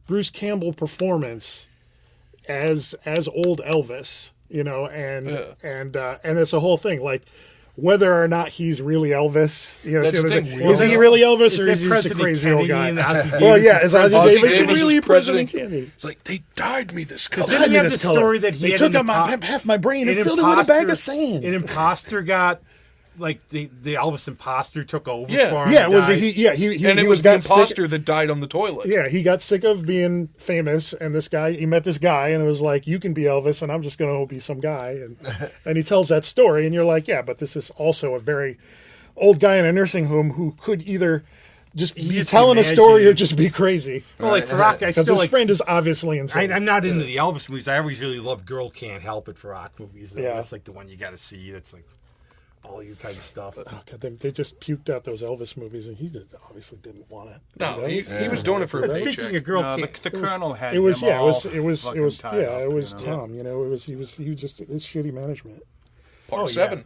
Bruce Campbell performance as old Elvis, and it's a whole thing like whether or not he's really Elvis. That's the thing. Is he really Elvis, or that is he just a President crazy Kennedy old guy? and Ozzie Well, Davis yeah, is Ozzie Ozzie Davis Davis is really President- President Kennedy? It's like, they dyed me this color. Didn't Dyed he me have this the color. story that he They had took an half my brain and an filled it with a bag imposter- of sand. An imposter got, like, the Elvis imposter took over Yeah. for him. Yeah, it was died. he And it he was the got sick- imposter that died on the toilet. Yeah, he got sick of being famous, and he met this guy, and it was like, you can be Elvis, and I'm just going to be some guy, and he tells that story, and you're like, yeah, but this is also a very old guy in a nursing home who could either just be just telling a imagine- story or just be crazy, Well, like, for Rock, I because still his like. friend is obviously insane. I'm not into the Elvis movies. I always really loved Girl Can't Help It for rock movies. Yeah. That's like the one you got to see. That's like all your kind of stuff. Oh, God, they just puked out those Elvis movies, and he obviously didn't want it. No, he was doing it for a Speaking paycheck. of Girl No, Can't, the Colonel had It was him all it was fucking tied up, it was you know? Tom. He was just his shitty management. Part 7.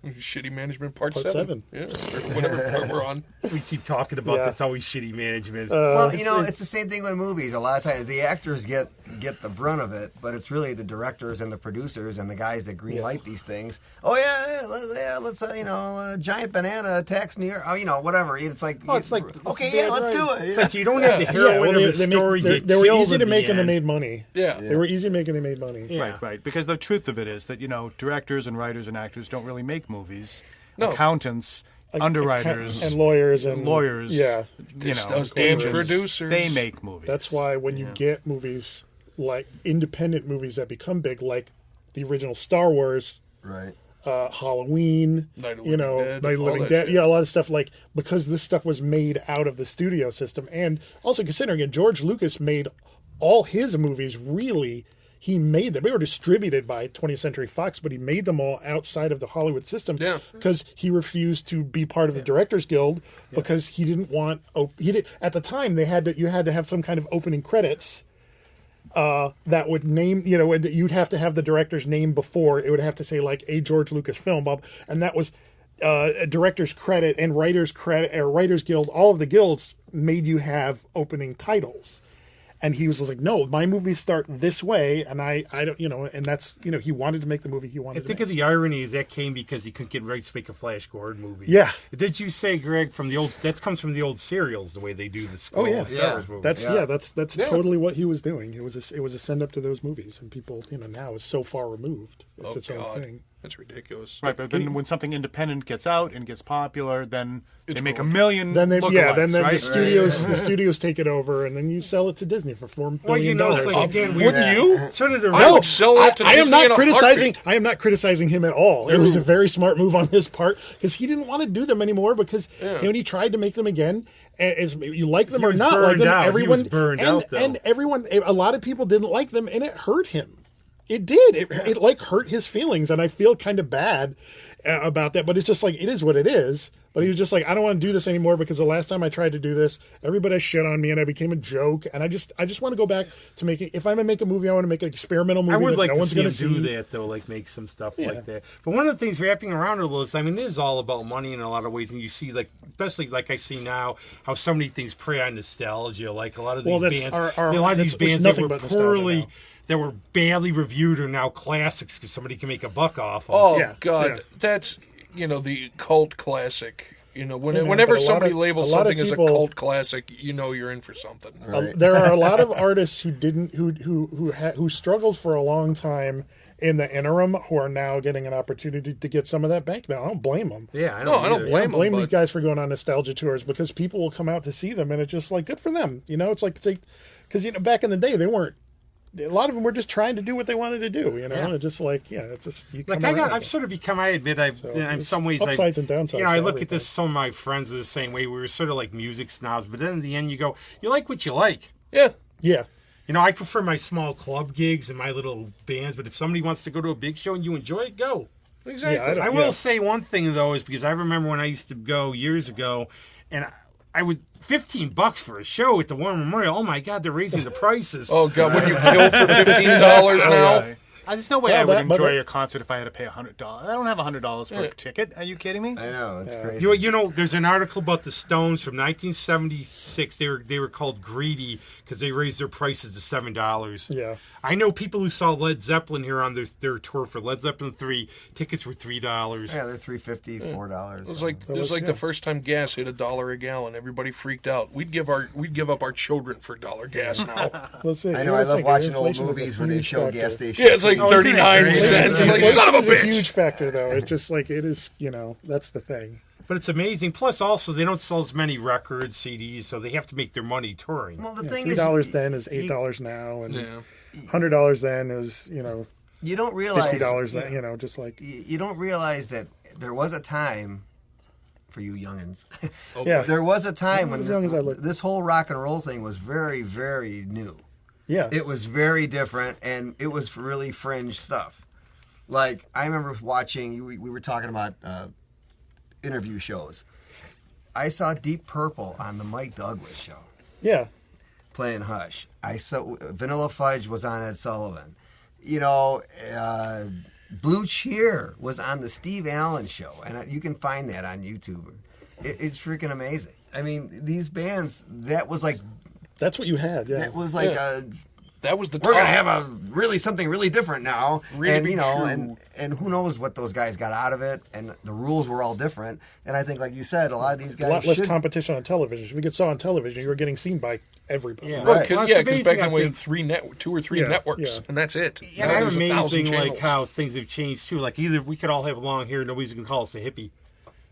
Shitty management, part Part 7. Yeah, or whatever part we're on. we keep talking about Yeah. that's always shitty management. Well, it's the same thing with movies. A lot of times the actors get get the brunt of it, but it's really the directors and the producers and the guys that greenlight these things. Oh let's giant banana attacks New York. Oh, whatever. It's like let's do it. It's like you don't have the heroine of the story get they were killed easy at to the make and they end. made money. Yeah. They were easy to make and they made money. Yeah. Right. Because the truth of it is that, directors and writers and actors don't really make movies. No. Accountants, underwriters, and lawyers. Yeah. Those damn producers. They make movies. That's why when you get movies like independent movies that become big, like the original Star Wars, Right. Halloween, Night of the Living Dead, Night of the all Living that Dead, shit. a lot of stuff because this stuff was made out of the studio system, and also considering it, George Lucas made all his movies really. He made them. They were distributed by 20th Century Fox, but he made them all outside of the Hollywood system because he refused to be part of the Directors Guild because he didn't want. At the time, you had to have some kind of opening credits that would name, and you'd have to have the director's name before. It would have to say like a George Lucas film, Bob, and that was a director's credit and writer's credit or Writers Guild. All of the guilds made you have opening titles. And he was like, no, my movies start this way, and I don't, and that's, he wanted to make the movie he wanted to make. I think of the irony is that came because he couldn't get rights to make a Flash Gordon movie. Yeah. Did you say, Greg, that comes from the old serials, the way they do the Star Wars movies? That's totally what he was doing. It was a send up to those movies, and people, now is so far removed. It's its own thing. That's ridiculous. Right, but then when something independent gets out and gets popular, then they make a million. Then lookalikes, right? the studios take it over, and then you sell it to Disney for $4 billion. It's like, again, Wouldn't you? Sort of the I would sell that to I am Disney not in a criticizing. heartbeat. I am not criticizing him at all. It was a very smart move on his part because he didn't want to do them anymore. Because when he tried to make them again, as you like them or was not like them, burned out. everyone He was burned out, though. and everyone, a lot of people didn't like them, and it hurt him. It did. It like hurt his feelings, and I feel kind of bad about that. But it's just like it is what it is. But he was just like, I don't want to do this anymore because the last time I tried to do this, everybody shit on me, and I became a joke. And I just want to go back to making. If I'm gonna make a movie, I want to make an experimental movie. I would that like no to one's see him gonna see. do that, though, like make some stuff like that. But one of the things wrapping around all this, it is all about money in a lot of ways. And you see, especially like I see now, how so many things prey on nostalgia. Like a lot of these bands, a lot of these bands that were poorly. That were badly reviewed are now classics because somebody can make a buck off them. Oh, God. That's, the cult classic. Whenever somebody labels something as a cult classic, you're in for something. Right. There are a lot of artists who struggled for a long time in the interim who are now getting an opportunity to get some of that back now. I don't blame them. Yeah, I don't either. I don't blame these guys for going on nostalgia tours because people will come out to see them, and it's just like good for them. It's like because back in the day they weren't. A lot of them were just trying to do what they wanted to do, It's just it's just you come around. I've sort of become. I admit, in some ways, upsides and downsides. I look at this. Some of my friends are the same way. We were sort of like music snobs, but then in the end, you go, you like what you like. Yeah. Yeah. I prefer my small club gigs and my little bands. But if somebody wants to go to a big show and you enjoy it, go. Exactly. I will say one thing though, is because I remember when I used to go years ago, and I would $15 for a show at the War Memorial. Oh my God, they're raising the prices. Oh God, would you kill for $15 now? There's no way I would enjoy a concert if I had to pay $100. I don't have $100 for a ticket. Are you kidding me? I know, it's crazy. There's an article about the Stones from 1976. They were called greedy because they raised their prices to $7. Yeah. I know people who saw Led Zeppelin here on their tour for Led Zeppelin 3. Tickets were $3. Yeah, they're $3.50, $4. It was like the first time gas hit $1 a gallon. Everybody freaked out. We'd give up our children for $1 gas now. Let's see. I know. I love watching old movies where they show gas stations. Yeah, it's like 39 cents. It's like, son of a Inflation is bitch. a huge factor, though. It's just like it is. That's the thing. But it's amazing. Plus, also, they don't sell as many records, CDs, so they have to make their money touring. Well, the thing $3 is, then is $8 now, and $100 then is you don't realize $50 then. Just like you don't realize that there was a time for you youngins. yeah, There was a time when as young as I look. this whole rock and roll thing was very, very new. yeah. It was very different, and it was really fringe stuff. Like, I remember watching, we were talking about interview shows. I saw Deep Purple on the Mike Douglas show Yeah. playing Hush. I saw Vanilla Fudge was on Ed Sullivan. Blue Cheer was on the Steve Allen show, and you can find that on YouTube. It's freaking amazing. I mean, these bands, that was like... That's what you had, yeah. That was like That was the we're top. gonna have something really different now, Really and big you know, shoe. and who knows what those guys got out of it, and the rules were all different. And I think, like you said, a lot of these guys A lot less should- competition on television. We get saw on television, you were getting seen by everybody. Yeah. Right. Well, it's Because amazing, back I then we had think- 2 or 3 Yeah, networks, yeah. and that's it. Yeah, Now I'm there's 1,000 amazing like channels. how things have changed too. Like either we could all have long hair, nobody's gonna call us a hippie.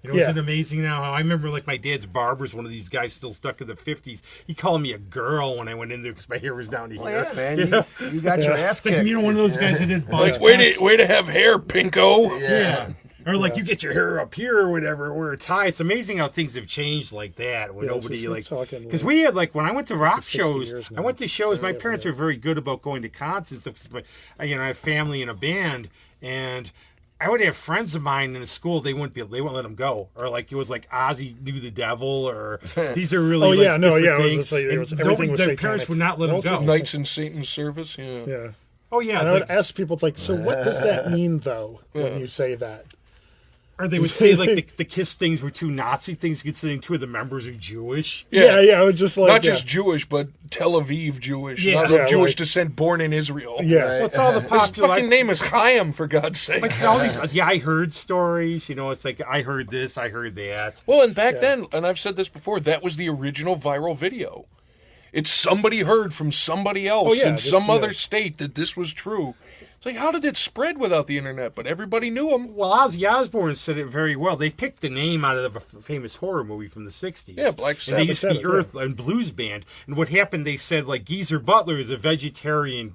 You know, Yeah. isn't it amazing now how I remember like my dad's barber's one of these guys still stuck in the 50s. He called me a girl when I went in there because my hair was down to Well, here. yeah, man, You know? you got your ass Like, kicked. you know, one of those guys that did buzz Like, way cuts. to have hair, pinko. Yeah. Or like you get your hair up here or whatever, or a tie. It's amazing how things have changed like that. When Yeah, nobody just like talking, because like, we had like when I went to rock 60 shows, years I now. went to shows. My Yeah, parents yeah. are very good about going to concerts. But you know, I have family in a band, and I would have friends of mine in a school. They wouldn't let them go, or like it was like Ozzy knew the devil, or these are really Oh, like, yeah, no, different yeah, it was things. just like- it And was- everything was their satanic. parents would not let them Also- go. Knights in Satan's service. Yeah. Yeah. Oh yeah, And I it's would like, ask people, it's like, so what does that mean, though, when you say that? or they would say like the Kiss things were two Nazi things, considering 2 of the members are Jewish. Yeah, I was just like, Not yeah. just Jewish, but Tel Aviv Jewish. Yeah. Not Yeah, of Jewish like- descent, born in Israel. Yeah. Well, it's all the His popular. fucking name is Chaim, for God's sake. Like all these, yeah, I heard stories. You know, it's like I heard this, I heard that. Well, and back then, and I've said this before, that was the original viral video. It's somebody heard from somebody else Oh, yeah, in this- some other yeah. state that this was true. It's like, how did it spread without the internet? But everybody knew him. Well, Ozzy Osbourne said it very well. They picked the name out of a famous horror movie from the 60s. Yeah, Black And they Sabbath. used to be Sabbath, Earth and Blues Band. And what happened, they said, like, Geezer Butler is a vegetarian,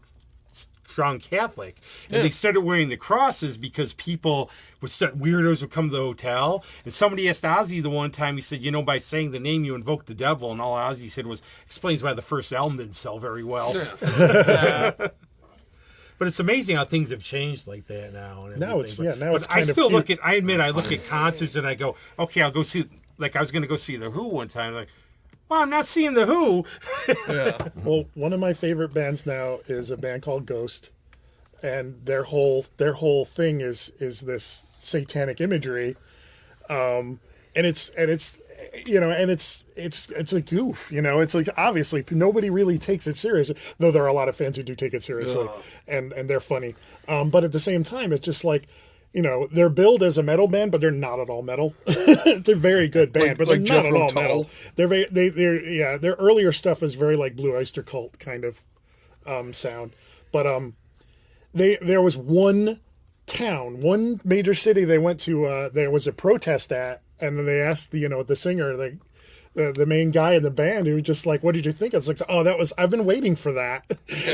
strong Catholic. And Yeah. they started wearing the crosses because weirdos would come to the hotel. And somebody asked Ozzy the one time, he said, you know, by saying the name, you invoke the devil. And all Ozzy said was, explains why the first album didn't sell very well. But it's amazing how things have changed like that now. And Now it's- everything. yeah, now But it's I kind of still cute. look at. I admit, I look at concerts and I go, okay, I'll go see. Like I was going to go see the Who one time. Like, well, I'm not seeing the Who. Yeah. Well, one of my favorite bands now is a band called Ghost, and their whole thing is this satanic imagery, and it's you know, and it's a goof, you know. It's like obviously nobody really takes it seriously, though there are a lot of fans who do take it seriously, and they're funny, but at the same time, it's just like, you know, they're billed as a metal band, but they're not at all metal. They're a very good band, Like- but like they're not at Jethro all Tull. metal. They're yeah, their earlier stuff is very like Blue Oyster Cult kind of sound, but there was one major city they went to. There was a protest at, and then they asked the singer, the main guy in the band, who was just like, "What did you think?" I was like, "Oh, I've been waiting for that.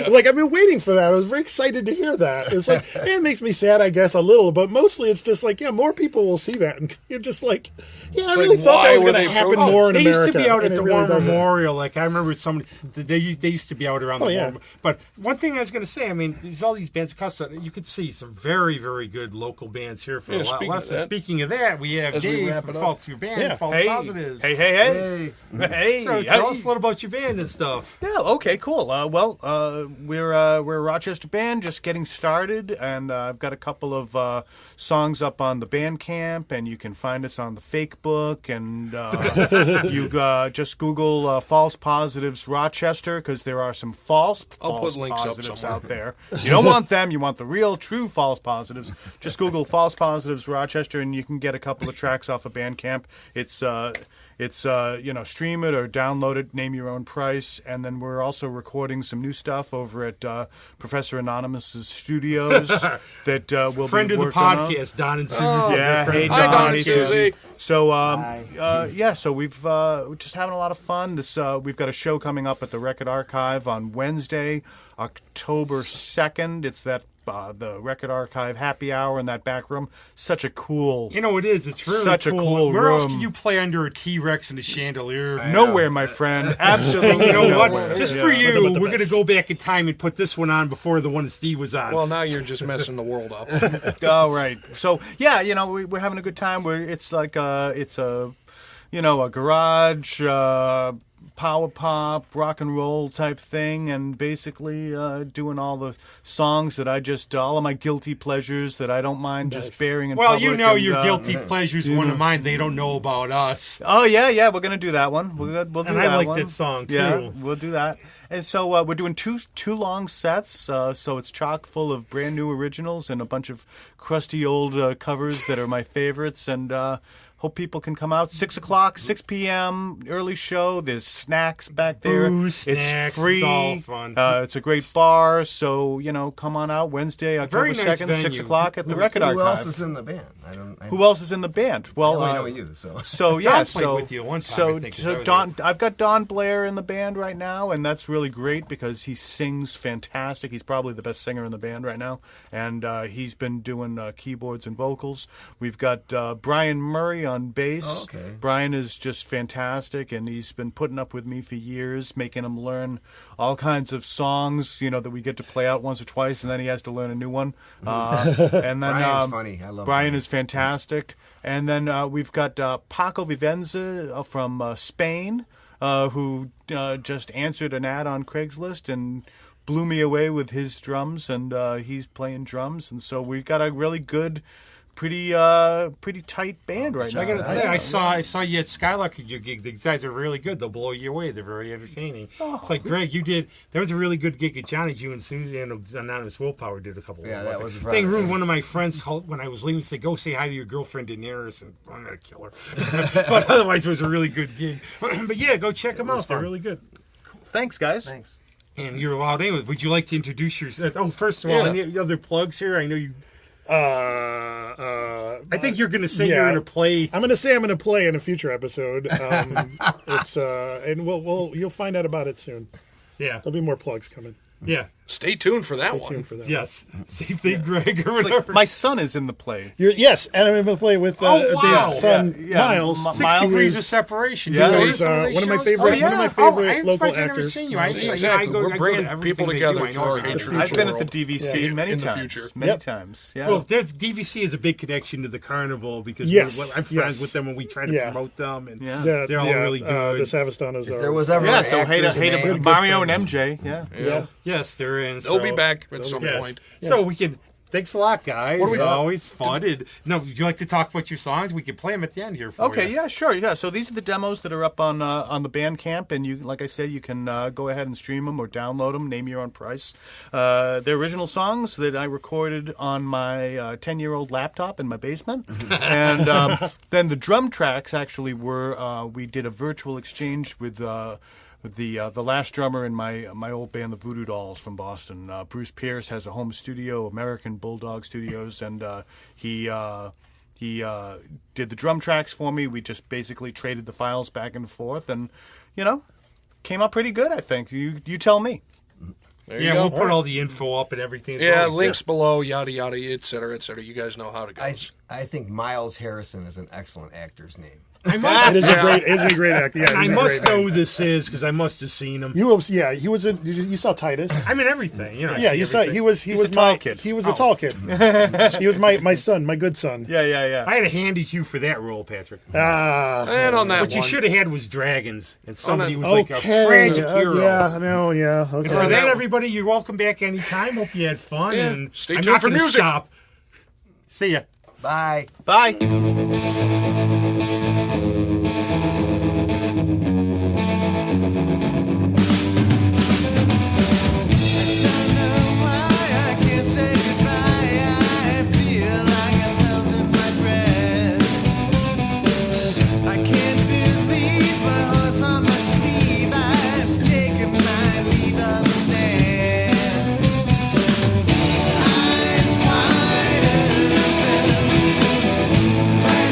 Like, I've been waiting for that. I was very excited to hear that." It's like, it makes me sad, I guess, a little, but mostly it's just like, yeah, more people will see that, and you're just like, yeah, I It's really like, thought why that was were going they to happen protesting? more in They America. used to be out and at it the really War doesn't. Memorial. Like I remember somebody. They used to be out around the Oh, War yeah. Memorial. But one thing I was going to say, I mean, there's all these bands. You could see some very, very good local bands here for Yeah, a lot speaking less. of that, Speaking of that, we have as we Dave wrap from it up. False Your Band, Yeah. False Hey, Positives. hey, hey, hey. Hey, So tell us a little about your band and stuff. Yeah, okay, cool. We're a Rochester band just getting started, and I've got a couple of songs up on the Bandcamp, and you can find us on the Fake Book, and you just Google False Positives Rochester, because there are some false put links up positives somewhere. out there. You don't want them, you want the real, true false positives. Just Google False Positives Rochester, and you can get a couple of tracks off of Bandcamp. It's stream it or download it, name your own price, and then we're also recording some new stuff over at Professor Anonymous's studios that we'll Friend be of the working on. podcast, Don and Susie. Yeah, hey Hi, Don, Don hey and Susie. So Hi. so we're just having a lot of fun. We've got a show coming up at the Record Archive on Wednesday, October 2nd. It's the Record Archive happy hour in that back room. Such a cool. You know it is. It's really Such a cool Where else room. can you play under a T-Rex and a chandelier? Nowhere, my friend. Absolutely You know nowhere. what? Just Yeah. for you, Nothing but the we're going to best. go back in time and put this one on before the one that Steve was on. Well, now you're just messing the world up. Oh, right. So yeah, we're having a good time. It's like a garage power pop rock and roll type thing, and basically doing all the songs that all of my guilty pleasures that I don't mind just bearing in well, public. you know and, your guilty pleasure's one of mine. They don't know about us. Oh yeah, we're gonna do that one. We'll do And that I like one. that song, too. Yeah, we'll do that. And so we're doing two long sets, so it's chock full of brand new originals and a bunch of crusty old covers that are my favorites, and hope people can come out. 6 o'clock, 6 p.m., early show. There's snacks back there. Booze, snacks, it's free. it's all fun. It's a great bar, so, come on out Wednesday, October Very nice 2nd, venue. 6 o'clock at the Record Archive. Who else is in the band? Who else is in the band? Well, I know you. So So yeah, Don played with you one time, so I think, so that was Don, I've got Don Blair in the band right now, and that's really great because he sings fantastic. He's probably the best singer in the band right now, and he's been doing keyboards and vocals. We've got Brian Murray on bass. Oh, okay. Brian is just fantastic, and he's been putting up with me for years, making him learn all kinds of songs, that we get to play out once or twice, and then he has to learn a new one. And then Brian's funny. I love Brian is fantastic. And then we've got Paco Vivenza from Spain, who just answered an ad on Craigslist and blew me away with his drums, and he's playing drums. And so we've got a really good, pretty tight band right now. I gotta say, I saw you at Skylark at your gig. The guys are really good. They'll blow you away. They're very entertaining. It's like Greg, there was a really good gig at Johnny's. You and Susie and Anonymous Willpower did a couple. Yeah, of that was a thing. Ruined one of my friends when I was leaving. Said, "Go say hi to your girlfriend Daenerys," and I'm gonna kill her. But otherwise, it was a really good gig. But yeah, go check them out. They're really good. Thanks, guys. Thanks. And you're allowed anyway. Would you like to introduce yourself? Oh, first of all, any other plugs here? I know you. I think you're going to say you're going to play. I'm going to say I'm going to play in a future episode. It's and you'll find out about it soon. Yeah, There'll be more plugs coming. yeah. Stay tuned for that Stay one. tuned for that. Yes. Same thing, Greg, or whatever. My son is in the play. Yes, and I'm going to play with Oh, wow. Dave's son Yeah, Miles. 6 Miles degrees is- of separation. Yeah. You He's, know some of these one of my shows? favorite- Oh, yeah. one of my I'm favorite local surprised I've never actors. seen you. Exactly. We're bringing people together for a future I've been at the world. DVC many in the times. future. Many Yep. times. Yeah. Well, there's DVC is a big connection to the Carnival because Yes, I'm friends yes. with them and we try to Yeah. promote them. And Yeah. they're all really good. The Savastanos are. There was ever yeah. an So hey to actor's name- Mario and MJ. Yeah. Yeah. Yes, they're in. They'll be back at some Yes. point. So we can. Thanks a lot, guys. What do we got? Always fun. No, would you like to talk about your songs? We can play them at the end here. For Okay, you. yeah, sure, yeah. So these are the demos that are up on the Bandcamp, and you, like I said, you can go ahead and stream them or download them. Name your own price. They're original songs that I recorded on my 10-year-old laptop in my basement, and then the drum tracks actually were we did a virtual exchange with the last drummer in my old band, the Voodoo Dolls from Boston. Bruce Pierce has a home studio, American Bulldog Studios, and he did the drum tracks for me. We just basically traded the files back and forth, and came out pretty good. I think you tell me. There you Yeah, go. we'll put all the info up and everything. As Yeah, well. links below, yada yada, et cetera, et cetera. You guys know how to go. I think Miles Harrison is an excellent actor's name. I must, It is a great actor. Yeah, I he's a must great know actor. who this is because I must have seen him. He was in. You saw Titus. I'm in everything. I Yeah, see you saw. everything. He was the my tall kid. He was a tall kid. He was my son, my good son. Yeah. I had a handy cue for that role, Patrick. And on that What you one, should have had was dragons, and somebody was that- like a tragic hero. Yeah, no, yeah. Okay. And for that, everybody, you're welcome back anytime. Hope you had fun. Yeah, And stay I'm tuned not for gonna music. Stop. See ya. Bye. Bye. Eyes wide open, right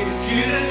It's good